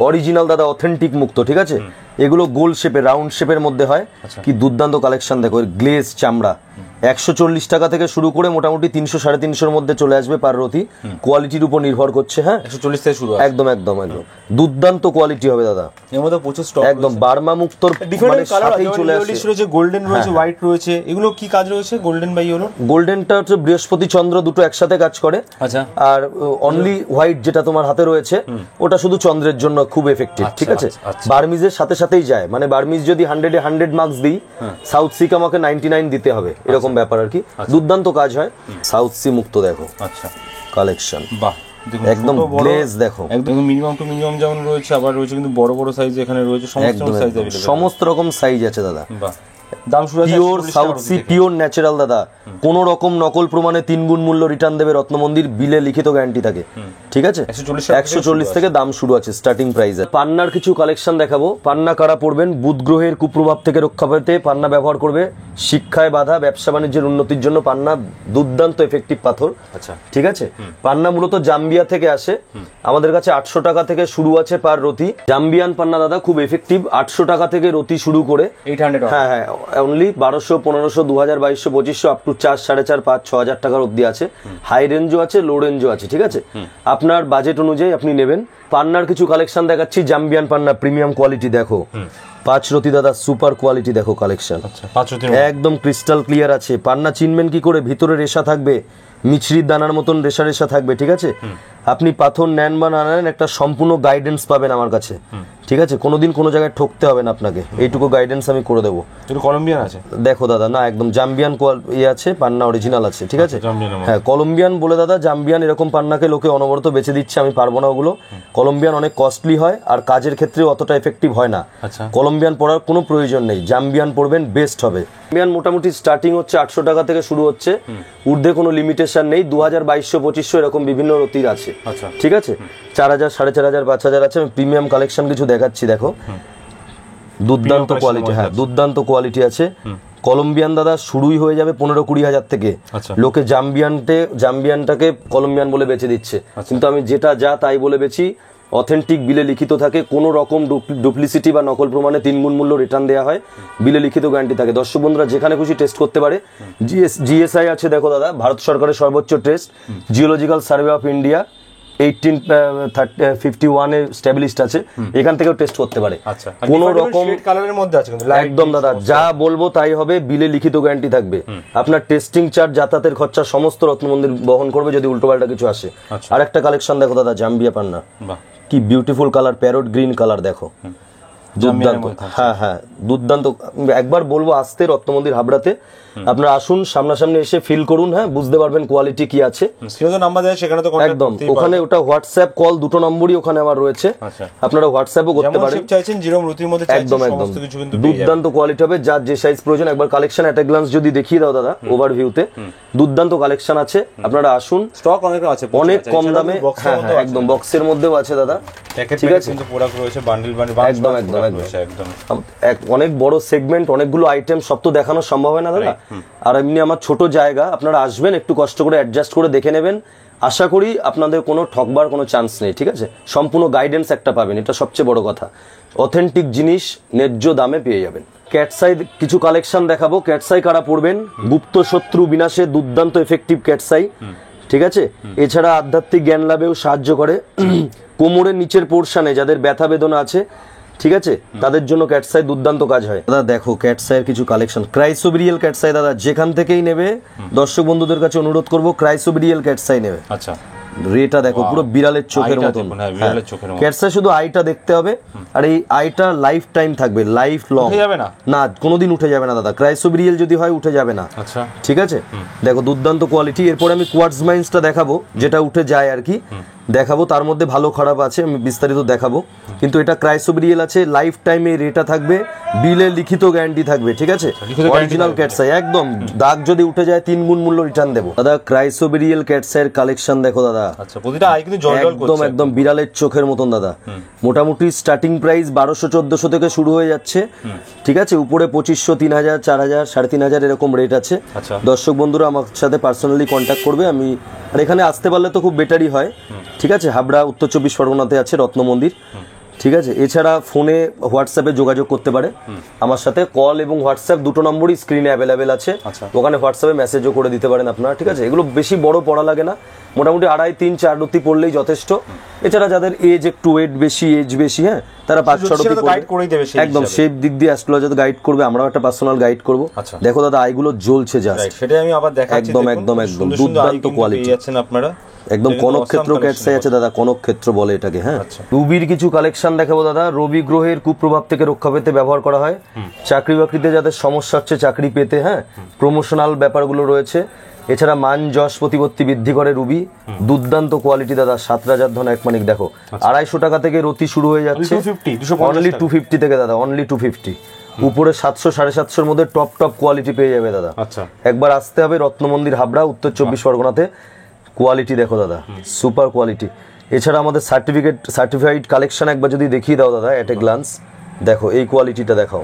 অরিজিনাল দাদা অথেন্টিক মুক্তো, ঠিক আছে। এগুলো গোল শেপে, রাউন্ড শেপের মধ্যে হয়। কি দুর্দান্ত কালেকশন দেখো, গ্লেজ চামড়া। 140 টাকা থেকে শুরু করে মোটামুটি 300 350 মধ্যে চলে আসবে পার রতি, কোয়ালিটির উপর নির্ভর করছে। হ্যাঁ, 140 থেকে শুরু, একদম একদম একদম দুর্দান্ত কোয়ালিটি হবে দাদা। এর মধ্যে প্রচুর স্টক, একদম বার্মা মুক্তোর ডিফারেন্ট কালার চলে আসে, রয়েছে, গোল্ডেন রয়েছে, হোয়াইট রয়েছে। এগুলো কি কাজ রয়েছে গোল্ডেন বাই ইয়েলো? গোল্ডেনটা হচ্ছে বৃহস্পতি চন্দ্র দুটো একসাথে কাজ করে। আচ্ছা, আর অনলি হোয়াইট যেটা তোমার হাতে রয়েছে ওটা শুধু চন্দ্রের জন্য খুব এফেক্টিভ, ঠিক আছে। বার্মিজের সাথে সাথেই যায়, মানে বার্মিজ যদি 100 এ 100 মার্কস দিই, সাউথ সিকে আমাকে 99 দিতে হবে, এরকম ব্যাপার আর কি। দুর্দান্ত কাজ হয়। সাউথ সি মুক্ত দেখো, আচ্ছা, কালেকশন বাহ, একদম গ্লেজ দেখো, একদম মিনিমাম টু মিনিমাম যেমন রয়েছে, আবার রয়েছে কিন্তু বড় বড় সাইজ এখানে রয়েছে, সমস্ত সাইজ अवेलेबल, সমস্ত রকম সাইজ আছে দাদা। বাহ, দাম শুরু আছে pure South Sea, pure natural দাদা। কোন রকম নকল প্রমাণে 3 গুণ মূল্য রিটার্ন দেবে রত্নমন্দির, বিলে লিখিত গ্যারান্টি থাকে, ঠিক আছে। 140 থেকে দাম শুরু আছে স্টার্টিং প্রাইসে। পান্নার কিছু কালেকশন দেখাবো। পান্না কারা পড়বেন, বুধ গ্রহের কুপ্রভাব থেকে রক্ষা পেতে পান্না ব্যবহার করবে। শিক্ষায় বাধা, ব্যবসা বাণিজ্যের উন্নতির জন্য পান্না দুর্দান্ত এফেক্টিভ পাথর। আচ্ছা, ঠিক আছে। পান্না মূলত জাম্বিয়া থেকে আসে, আমাদের কাছে 800 টাকা থেকে শুরু আছে পার রতি। জাম্বিয়ান পান্না দাদা খুব এফেক্টিভ, 800 টাকা থেকে রতি শুরু করে 800, হ্যাঁ হ্যাঁ, অনলি 1200 1500 2000 2200 2500 আপ টু 4 4.5 5 6000 টাকার অবধি আছে। হাই রেঞ্জও আছে, লো রেঞ্জও আছে, ঠিক আছে। আপনার বাজেট অনুযায়ী আপনি নেবেন। পান্নার কিছু কালেকশন দেখাচ্ছি। জাম্বিয়ান পান্না প্রিমিয়াম কোয়ালিটি দেখো, 5 রতি দাদা, সুপার কোয়ালিটি দেখো কালেকশন। আচ্ছা, 5 রতি একদম ক্রিস্টাল ক্লিয়ার আছে। পান্না চিনবেন কি করে, ভিতরে রেশা থাকবে, মিছরির দানার মতন রেশা রেশা থাকবে, ঠিক আছে। আপনি পাথর নেন বা না নেন, একটা সম্পূর্ণ গাইডেন্স পাবেন আমার কাছে, ঠিক আছে। কোনোদিন কোনো জায়গায় ঠকতে হবে না আপনাকে, এইটুকু গাইডেন্স আমি করে দেবো। এটা কলম্বিয়ান আছে দেখো দাদা, না একদম জাম্বিয়ান আছে, পান্না অরিজিনাল আছে, ঠিক আছে। হ্যাঁ, কলম্বিয়ান বলে দাদা, জাম্বিয়ান এরকম পান্নাকে লোকে অনবরত বেচে দিচ্ছে, আমি পারবো না ওগুলো। কলম্বিয়ান অনেক কস্টলি হয় আর কাজের ক্ষেত্রে অতটা এফেক্টিভ হয় না। কলম্বিয়ান পড়ার কোনো প্রয়োজন নেই, জাম্বিয়ান পড়বেন, বেস্ট হবে। জাম্বিয়ান মোটামুটি স্টার্টিং হচ্ছে 800 টাকা থেকে শুরু হচ্ছে, ঊর্ধ্বে কোনো লিমিটেশন নেই। 2000 2200 2500 এরকম বিভিন্ন রতির আছে, ঠিক আছে। 4000 4500 5000 আছে। আমি প্রিমিয়াম কালেকশন কিছু দেখাচ্ছি, দেখো দুর্দান্ত কোয়ালিটি, হ্যাঁ দুর্দান্ত কোয়ালিটি আছে। কলম্বিয়ান দাদা শুরুই হয়ে যাবে 15-20 হাজার থেকে। আচ্ছা। লোকে জাম্বিয়ানটাকে কলম্বিয়ান বলে বেচে দিচ্ছে, কিন্তু আমি যেটা যা তাই বলে বেচি। অথেন্টিক বিলে লিখিত থাকে, কোনো রকম ডুপ্লিসিটি বা নকল প্রমাণে 3 গুণ মূল্য রিটার্ন দেওয়া হয়, বিলে লিখিত গ্যারান্টি থাকে। দর্শক বন্ধুরা যেখানে খুশি টেস্ট করতে পারে। জিএসআই আছে দেখো দাদা, ভারত সরকারের সর্বোচ্চ test, geological survey of India 1851 A established আছে, এখান থেকেও টেস্ট করতে পারে। আচ্ছা, কোনো রকম কালারের মধ্যে আছে কিন্তু একদম দাদা, যা বলবো তাই হবে, বিলে লিখিত গ্যারান্টি থাকবে। আপনার টেস্টিং চার্জ, যাতায়াতের খরচা সমস্ত রত্নমন্দির বহন করবে যদি উল্টোপাল্টা কিছু আসে। আর একটা কালেকশন দেখো দাদা, জাম্বিয়া পান্না, কি beautiful colour, parrot green colour দেখো, দুর্দান্ত। হ্যাঁ হ্যাঁ, দুর্দান্ত। একবার বলবো আসতে রত্নমন্দির হাবড়াতে, আপনারা আসুন, সামনাসামনি এসে ফিল করুন, হ্যাঁ বুঝতে পারবেন কোয়ালিটি কি আছে। নাম্বার দেয় সেখানে তো একদম, ওখানে ওটা হোয়াটসঅ্যাপ কল দুটো নম্বরই ওখানে আমার রয়েছে, আপনারা হোয়াটসঅ্যাপও করতে পারেন। চাইছেন যেরকম রুটির মধ্যে চাইছেন একদম একদম সমস্ত কিছু কিন্তু দুর্দান্ত কোয়ালিটি হবে, যার যে সাইজ প্রয়োজন। একবার কালেকশন এট এ গ্লান্স যদি দেখিয়ে দাও দাদা ওভারভিউতে, দুর্দান্ত কালেকশন আছে, আপনারা আসুন। স্টক অনেক আছে, অনেক কম দামে, হ্যাঁ হ্যাঁ একদম বক্সের মধ্যেও আছে দাদা, ঠিক আছে কিন্তু প্রোডাক্ট রয়েছে, বান্ডেল একদম একদম একদম অনেক বড় সেগমেন্ট, অনেকগুলো আইটেম, সব তো দেখানো সম্ভব হয় না দাদা। আর এমনি আমার ছোট জায়গা, আপনারা আসবেন, একটু কষ্ট করে অ্যাডজাস্ট করে দেখে নেবেন। আশা করি আপনাদের কোনো ঠকবার কোনো চান্স নেই, ঠিক আছে। সম্পূর্ণ গাইডেন্স একটা পাবেন, এটা সবচেয়ে বড় কথা। অথেন্টিক জিনিস ন্যায্য দামে পেয়ে যাবেন। ক্যাটসাই কিছু কালেকশন দেখাবো। ক্যাটসাই কারা পড়বেন, গুপ্ত শত্রু বিনাশে দুর্দান্ত এফেক্টিভ ক্যাটসাই, ঠিক আছে। এছাড়া আধ্যাত্মিক জ্ঞান লাভেও সাহায্য করে। কোমরের নিচের পোর্শনে যাদের ব্যথা বেদনা আছে, ঠিক আছে, তাদের জন্য ক্যাটসাই দুর্দান্ত কাজ হয়। দাদা দেখো ক্যাটসাইয়ের কিছু কালেকশন, ক্রাইসোবেরিয়াল ক্যাটসাই দাদা যেখান থেকেই নেবে, দর্শক বন্ধুদের কাছে অনুরোধ করবো ক্রাইসোবেরিয়াল ক্যাটসাই নেবে। আচ্ছা, রেটা দেখো পুরো বিড়ালের চোখের মতন, ক্যাটসাই শুধু আইটা দেখতে হবে, আর এই আইটা লাইফ টাইম থাকবে, লাইফ লং, না কোনোদিন উঠে যাবে না দাদা। ক্রাইসোবেরিয়াল যদি হয় উঠে যাবে না, আচ্ছা ঠিক আছে। দেখো দুর্দান্ত কোয়ালিটি। এরপরে আমি কোয়ার্টজ মাইন্সটা দেখাবো, যেটা উঠে যায় আর কি দেখাবো, তার মধ্যে ভালো খারাপ আছে, আমি বিস্তারিত দেখাবো। কিন্তু এটা ক্রাইসোবেরিয়াল আছে, লাইফ টাইমে রেটা থাকবে, বিলে লিখিত গ্যারান্টি থাকবে, ঠিক আছে। অরিজিনাল ক্যাটসাই একদম, দাগ যদি উঠে যায় 3 গুণ মূল্য রিটার্ন দেবো দাদা। ক্রাইসোবেরিয়াল ক্যাটসাইয়ের কালেকশন দেখো দাদা, আচ্ছা প্রতিটা আই কিন্তু জল জল করছে, একদম একদম বিড়ালের চোখের মতন দাদা। মোটামুটি স্টার্টিং প্রাইস 1200-1400 থেকে শুরু হয়ে যাচ্ছে, ঠিক আছে। উপরে 2500, 3000, 4000, 3500 এরকম রেট আছে। দর্শক বন্ধুরা আমার সাথে পার্সোনালি কন্ট্যাক্ট করবে, আমি আর এখানে আসতে পারলে তো খুব বেটারই হয়, ঠিক আছে। হাবড়া উত্তর 24 পরগনাতে আছে রত্ন মন্দির, ঠিক আছে। এছাড়া ফোনে হোয়াটসঅ্যাপে যোগাযোগ করতে পারে আমার সাথে, কল এবং হোয়াটসঅ্যাপ দুটো নম্বরই স্ক্রিনে অ্যাভেলেবেল আছে, ওখানে হোয়াটসঅ্যাপে মেসেজও করে দিতে পারেন আপনারা, ঠিক আছে। এগুলো বেশি বড় পড়া লাগে না, মোটামুটি 2.5, 3, 4 রুতি পড়লেই যথেষ্ট। এছাড়া যাদের এজ একটু ওয়েট বেশি, এজ বেশি, হ্যাঁ তারা 5-6 রুতি একদম সেই দিক দিয়ে অ্যাস্ট্রোলজার গাইড করবে, আমরাও একটা পার্সোনাল গাইড করবো। দেখো দাদা আইগুলো জ্বলছে জাস্ট, সেটাই আমি আবার দেখাচ্ছি, একদম একদম একদম দুর্দান্ত কোয়ালিটি আছেন আপনারা। একদম কনকক্ষেত্র ক্যাটসাই আছে দাদা, কনকক্ষেত্র বলে এটাকে, হ্যাঁ। রুবির কিছু কালেকশন দেখাবো দাদা। রবি গ্রহের কুপ্রভাব থেকে রক্ষা পেতে ব্যবহার করা হয়, চাকরি বাকরিতে যাদের সমস্যা হচ্ছে চাকরি পেতে, হ্যাঁ প্রমোশনাল ব্যাপারগুলো রয়েছে। এছাড়া মান যশ প্রতিপত্তি বৃদ্ধি করে রুবি, দুর্দান্ত কোয়ালিটি দাদা। 7 রাজার ধন এক মানিক দেখো, 250 টাকা থেকে রতি শুরু হয়ে যাচ্ছে, অনলি 250 থেকে দাদা, অনলি 250। উপরে 700-750 মধ্যে টপ টপ কোয়ালিটি পেয়ে যাবে দাদা। একবার আসতে হবে রত্নমন্দির হাবড়া উত্তর 24 পরগনাতে। কোয়ালিটি দেখো দাদা, সুপার কোয়ালিটি। এছাড়া আমাদের সার্টিফাইড কালেকশন একবার যদি দেখিয়ে দাও দাদা এট এ গ্লান্স, দেখো এই কোয়ালিটিটা দেখাও,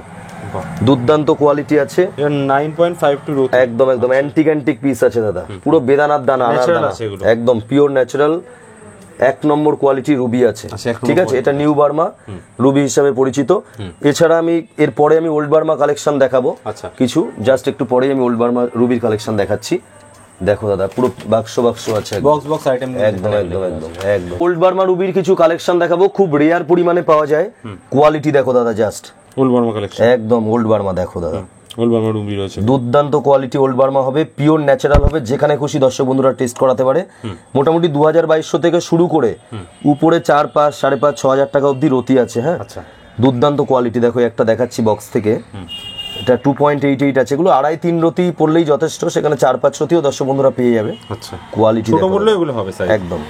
দুর্দান্ত কোয়ালিটি আছে। 9.52 একদম একদম অ্যান্টিক পিস আছে দাদা, পুরো বেদানার দানা, একদম পিওর ন্যাচারাল 1 নম্বর কোয়ালিটি রুবি আছে, ঠিক আছে। এটা নিউ বার্মা রুবি হিসাবে পরিচিত। এছাড়া আমি এরপরে আমি ওল্ড বার্মা কালেকশন দেখাবো কিছু, জাস্ট একটু পরে আমি ওল্ড বার্মা রুবির কালেকশন দেখাচ্ছি। দেখো দাদা পুরো বাক্স আছে, বক্স আইটেম, একদম একদম একদম একদম। ওল্ড বার্মা রুবির কিছু কালেকশন দেখাবো, খুব রেয়ার পরিমাণে পাওয়া যায়। কোয়ালিটি দেখো দাদা, জাস্ট ওল্ড বার্মা কালেকশন, একদম ওল্ড বার্মা দেখো দাদা, ওল্ড বার্মা রুবি রয়েছে, দুর্দান্ত কোয়ালিটি ওল্ড বার্মা হবে, পিওর ন্যাচারাল হবে, যেখানে খুশি দর্শক বন্ধুরা টেস্ট করাতে পারে। মোটামুটি 2200 থেকে শুরু করে উপরে 4, 5, 5.5, 6,000 টাকা অবধি রতি আছে, হ্যাঁ দুর্দান্ত কোয়ালিটি। দেখো একটা দেখাচ্ছি বক্স থেকে, এটা 2.88 আছে, এগুলো 2.5-3 রতি পড়লেই যথেষ্ট, সেখানে 4-5 রতিও দর্শক বন্ধুরা পেয়ে যাবে। কোয়ালিটি একদম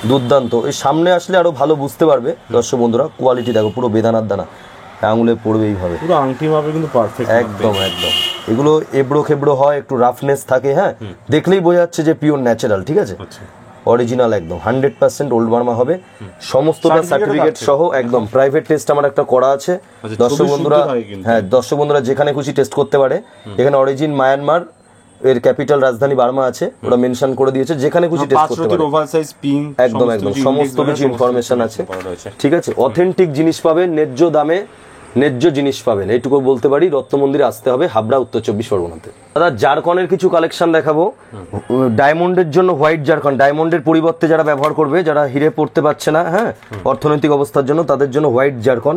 দুর্দান্ত। এই সামনে আসলে আরো ভালো বুঝতে পারবে দর্শক বন্ধুরা। কোয়ালিটি দেখো পুরো বেদানার দানা, আঙুলে পড়বে এইভাবে, পুরো আংটি ভাবে কিন্তু পারফেক্ট, একদম একদম। এগুলো এবড়ো খেবড়ো হয়, একটু রাফনেস থাকে, হ্যাঁ দেখলেই বোঝা যাচ্ছে যে পিওর ন্যাচারাল, ঠিক আছে। অরিজিনাল একদম 100% ওল্ড বার্মা হবে, সমস্তটা সার্টিফিকেট সহ একদম প্রাইভেট টেস্ট আমার একটা করা আছে। দর্শক বন্ধুরা, হ্যাঁ দর্শক বন্ধুরা যেখানে খুশি টেস্ট করতে পারে। এখানে অরিজিন মায়ানমার এর ক্যাপিটাল রাজধানী বার্মা আছে, ওরা মেনশন করে দিয়েছে, যেখানে খুশি টেস্ট করতে পারে। ওভাল সাইজ পিং একদম একদম সমস্ত কিছু ইনফরমেশন আছে, ঠিক আছে। অথেন্টিক জিনিস পাবেন, ন্যায্য দামে ন্যায্য জিনিস পাবেন, এইটুকু বলতে পারি। রত্ন মন্দিরে আসতে হবে, হাবড়া, উত্তর 24 পরগনাতে। দাদা জারকনের কিছু কালেকশন দেখাবো। ডায়মন্ডের জন্য হোয়াইট জারকন, ডায়মন্ডের পরিবর্তে যারা ব্যবহার করবে, যারা হিরে পড়তে পারছে না, হ্যাঁ অর্থনৈতিক অবস্থার জন্য, তাদের জন্য হোয়াইট জারকন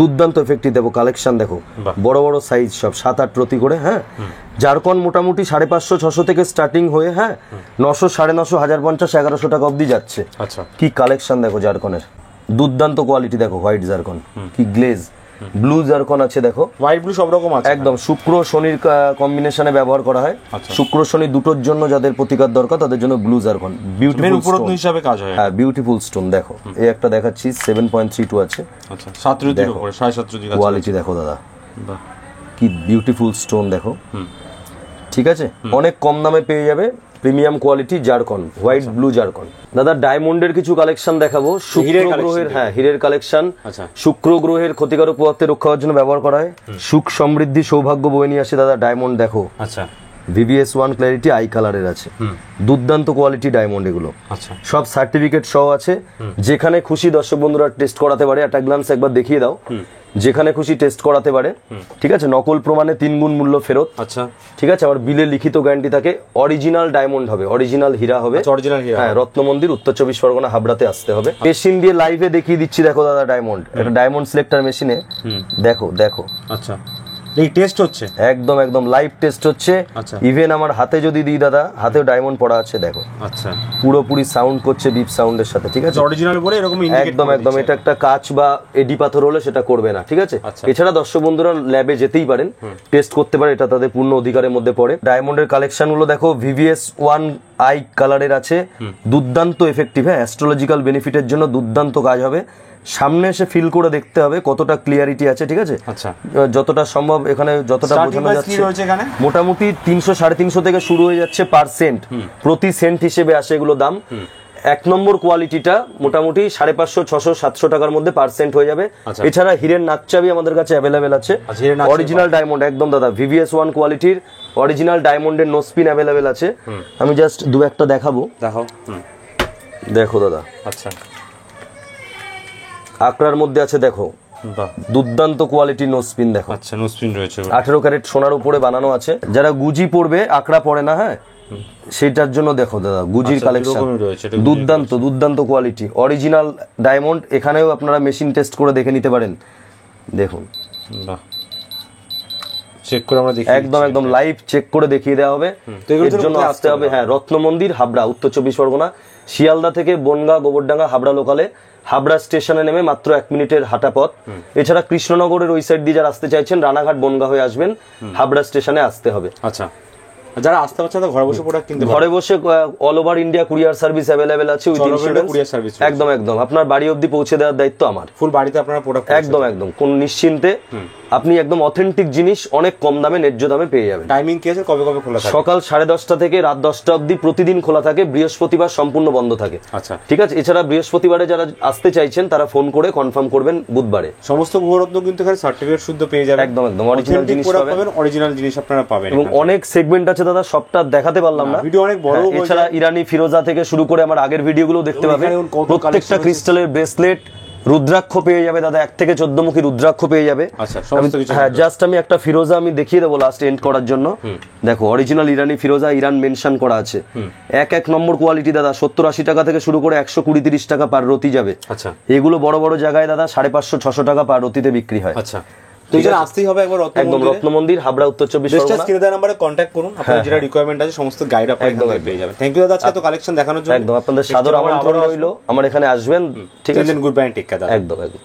দুর্দান্ত এফেক্টিভ দেবো। কালেকশন দেখো, বড় বড় সাইজ সব 7-8 প্রতি করে, হ্যাঁ। জারকন মোটামুটি 550-600 থেকে স্টার্টিং হয়ে, হ্যাঁ 900, 950, 1050, 1100 টাকা অবধি যাচ্ছে। কি কালেকশন দেখো জারকনের, দুর্দান্ত কোয়ালিটি দেখো। হোয়াইট জারকন, কি গ্লেজ। ব্লু জারকন আছে দেখো, হোয়াইট ব্লু সব রকম আছে একদম। শুক্র শনির কম্বিনেশনে ব্যবহার করা হয়। শুক্র শনি দুটোর জন্য যাদের প্রতিকার দরকার তাদের জন্য ব্লু জারকন। বিউটিফুল উপরত্ন হিসাবে কাজ হয়, হ্যাঁ বিউটিফুল স্টোন দেখো। এই একটা দেখাচ্ছি 7.32 আছে, আচ্ছা 7 রতির উপরে 7.5 রতি কোয়ালিটি দেখো দাদা, বাহ কি বিউটিফুল স্টোন দেখো, ঠিক আছে। অনেক কম দামে পেয়ে যাবে, premium quality zircon, white blue zircon. দাদা ডায়মন্ডের কিছু কালেকশন দেখাবো। শুক্র গ্রহের, হ্যাঁ হীরের কালেকশন। শুক্র গ্রহের ক্ষতিকারক প্রভাবকে রক্ষা করার জন্য ব্যবহার করা হয়। সুখ সমৃদ্ধি সৌভাগ্য বয়ে নিয়ে আসে দাদা ডায়মন্ড দেখো। আচ্ছা VVS 1 ক্ল্যারিটি আই কালারের আছে, দুর্দান্ত কোয়ালিটি ডায়মন্ড এগুলো। আচ্ছা সব সার্টিফিকেট সহ আছে। যেখানে খুশি দর্শক বন্ধুরা টেস্ট করাতে পারে, একটা গ্লান্স একবার দেখিয়ে দাও। যেখানে খুশি টেস্ট করাতে পারে, ঠিক আছে। নকল প্রমাণে 3 গুণ মূল্য ফেরত, আচ্ছা ঠিক আছে। আমার বিলে লিখিত গ্যারান্টি থাকে। অরিজিনাল ডায়মন্ড হবে, অরিজিনাল হীরা হবে, অরিজিনাল হীরা। হ্যাঁ রত্ন মন্দির, উত্তর 24 পরগনা, হাবড়াতে আসতে হবে। মেশিন দিয়ে লাইভে দেখিয়ে দিচ্ছি দেখো দাদা ডায়মন্ড। একটা ডায়মন্ড সিলেক্টর মেশিনে দেখো দেখো। আচ্ছা এই টেস্ট হচ্ছে একদম একদম লাইভ টেস্ট হচ্ছে। আচ্ছা ইভেন আমার হাতে যদি দিই দাদা, হাতেও ডায়মন্ড পড়া আছে দেখো। আচ্ছা পুরোপুরি সাউন্ড করছে বিপ সাউন্ডের সাথে, ঠিক আছে। অরিজিনাল বলে এরকম একদম একদম। এটা একটা কাঁচ বা এডি পাথর হলে সেটা করবে না, ঠিক আছে। এছাড়া দর্শক বন্ধুরা ল্যাবে যেতেই পারেন, টেস্ট করতে পারে, এটা তাদের পূর্ণ অধিকারের মধ্যে পড়ে। ডায়মন্ডের কালেকশন গুলো দেখো। VVS 1 আই কালারের আছে, দুর্দান্ত এফেক্টিভ, হ্যাঁ অ্যাস্ট্রোলজিক্যাল বেনিফিটের জন্য দুর্দান্ত কাজ হবে। সামনে এসে ফিল করে দেখতে হবে কতটা ক্লিয়ারিটি আছে, ঠিক আছে। আচ্ছা যতটা সম্ভব এখানে যতটা বোঝানো যাচ্ছে, মোটামুটি 300-350 থেকে শুরু হয়ে যাচ্ছে পার সেন্ট, প্রতি সেন্ট হিসেবে আসে এগুলো দাম। 1 নম্বর কোয়ালিটিটা মোটামুটি 550, 600, 700 টাকার মধ্যে পার্সেন্ট হয়ে যাবে। এছাড়া হীরের নাকচাবি আমাদের কাছে অ্যাভেলেবেল আছে, অরিজিনাল ডায়মন্ড একদম দাদা। VVS 1 কোয়ালিটির অরিজিনাল ডায়মন্ডের নো স্পিন অ্যাভেলেবেল আছে। আমি জাস্ট দু একটা দেখাবো, দেখো দাদা। আচ্ছা আকড়ার মধ্যে আছে দেখো, দুর্দান্ত কোয়ালিটি নো স্পিন দেখো। আচ্ছা নো স্পিন রয়েছে, 18 ক্যারেট সোনার উপরে বানানো আছে। যারা গুজি পড়বে, আকড়া পড়ে না, হ্যাঁ সেটার জন্য দেখো দাদা গুজির কালেকশন, দুর্দান্ত দুর্দান্ত কোয়ালিটি অরিজিনাল ডায়মন্ড। এখানেও আপনারা মেশিন টেস্ট করে দেখে নিতে পারেন, দেখুন চেক করে আমরা দেখি, একদম একদম লাইভ চেক করে দেখিয়ে দেওয়া হবে। এর জন্য আসতে হবে, হ্যাঁ রত্ন মন্দির, হাবড়া, উত্তর 24 পরগনা। শিয়ালদা থেকে বনগা, গোবরডাঙ্গা, হাবড়া লোকালে, হাবড়া স্টেশনে নেমে মাত্র 1 মিনিটের হাঁটা পথ। এছাড়া কৃষ্ণনগরের ওই সাইড দিয়ে যারা আসতে চাইছেন, রানাঘাট বনগা হয়ে আসবেন, হাবড়া স্টেশনে আসতে হবে। আচ্ছা যারা আসতে পারছে না ঘরে বসে প্রোডাক্ট কিনতে, ঘরে বসে all over India courier service available আছে, উইথ ইন্স্যুরেন্স। একদম একদম আপনার বাড়ি অবধি পৌঁছে দেওয়ার দায়িত্ব আমার। ফুল বাড়িতে আপনারা প্রোডাক্ট একদম একদম কোন নিশ্চিন্তে আপনি একদম অথেন্টিক জিনিস অনেক কম দামে ন্যায্য দামে পেয়ে যাবেন। টাইমিং কি আছে, কবে কবে খোলা থাকে? সকাল 10:30 থেকে রাত 10টা অবধি প্রতিদিন খোলা থাকে, বৃহস্পতিবার সম্পূর্ণ বন্ধ থাকে। আচ্ছা ঠিক আছে। এছাড়া বৃহস্পতিবারে যারা আসতে চাইছেন তারা ফোন করে কনফার্ম করবেন বুধবারে। সমস্ত গৃহরত্ন কিন্তু এখানে সার্টিফিকেট শুদ্ধ পেয়ে যাবেন। একদম একদম অরিজিনাল জিনিস পাবেন, অরিজিনাল জিনিস আপনারা পাবেন। এবং অনেক সেগমেন্ট আছে দাদা, সবটা দেখাতে পারলাম না, ভিডিও অনেক বড়। এছাড়া ইরানি ফিরোজা থেকে শুরু করে আমার আগের ভিডিওগুলো দেখতে পাবেন। প্রত্যেকটা ক্রিস্টালের ব্রেসলেট, রুদ্রাক্ষ পেয়ে যাবে দাদা, 1 থেকে 14 মুখী রুদ্রাক্ষ পেয়ে যাবে। হ্যাঁ জাস্ট আমি একটা ফিরোজা আমি দেখিয়ে দেবো লাস্ট এন্ড করার জন্য। দেখো অরিজিনাল ইরানি ফিরোজা, ইরান মেনশন করা আছে। এক নম্বর কোয়ালিটি দাদা, 70-80 টাকা থেকে শুরু করে 120-30 টাকা পার রতি যাবে। আচ্ছা এগুলো বড় বড় জায়গায় দাদা 550-600 টাকা পার রতিতে বিক্রি হয়। আচ্ছা তো এখানে আসতেই হবে একবার একদম রত্ন মন্দির, হাবড়া, উত্তর 24 পরগনা। স্ক্রিনে দেওয়া নম্বরে কন্ট্যাক্ট করুন, আপনাদের যেটা রিকোয়ারমেন্ট আছে সমস্ত গাইড আপনারা পেয়ে যাবেন। থ্যাংক ইউ দাদা আজকে তো কালেকশন দেখানোর জন্য। একদম আপনাদের সাদর আমন্ত্রণ রইলো, আমার এখানে আসবেন। ঠিক আছে, গুড বাই, টেক কেয়ার। একদম একদম।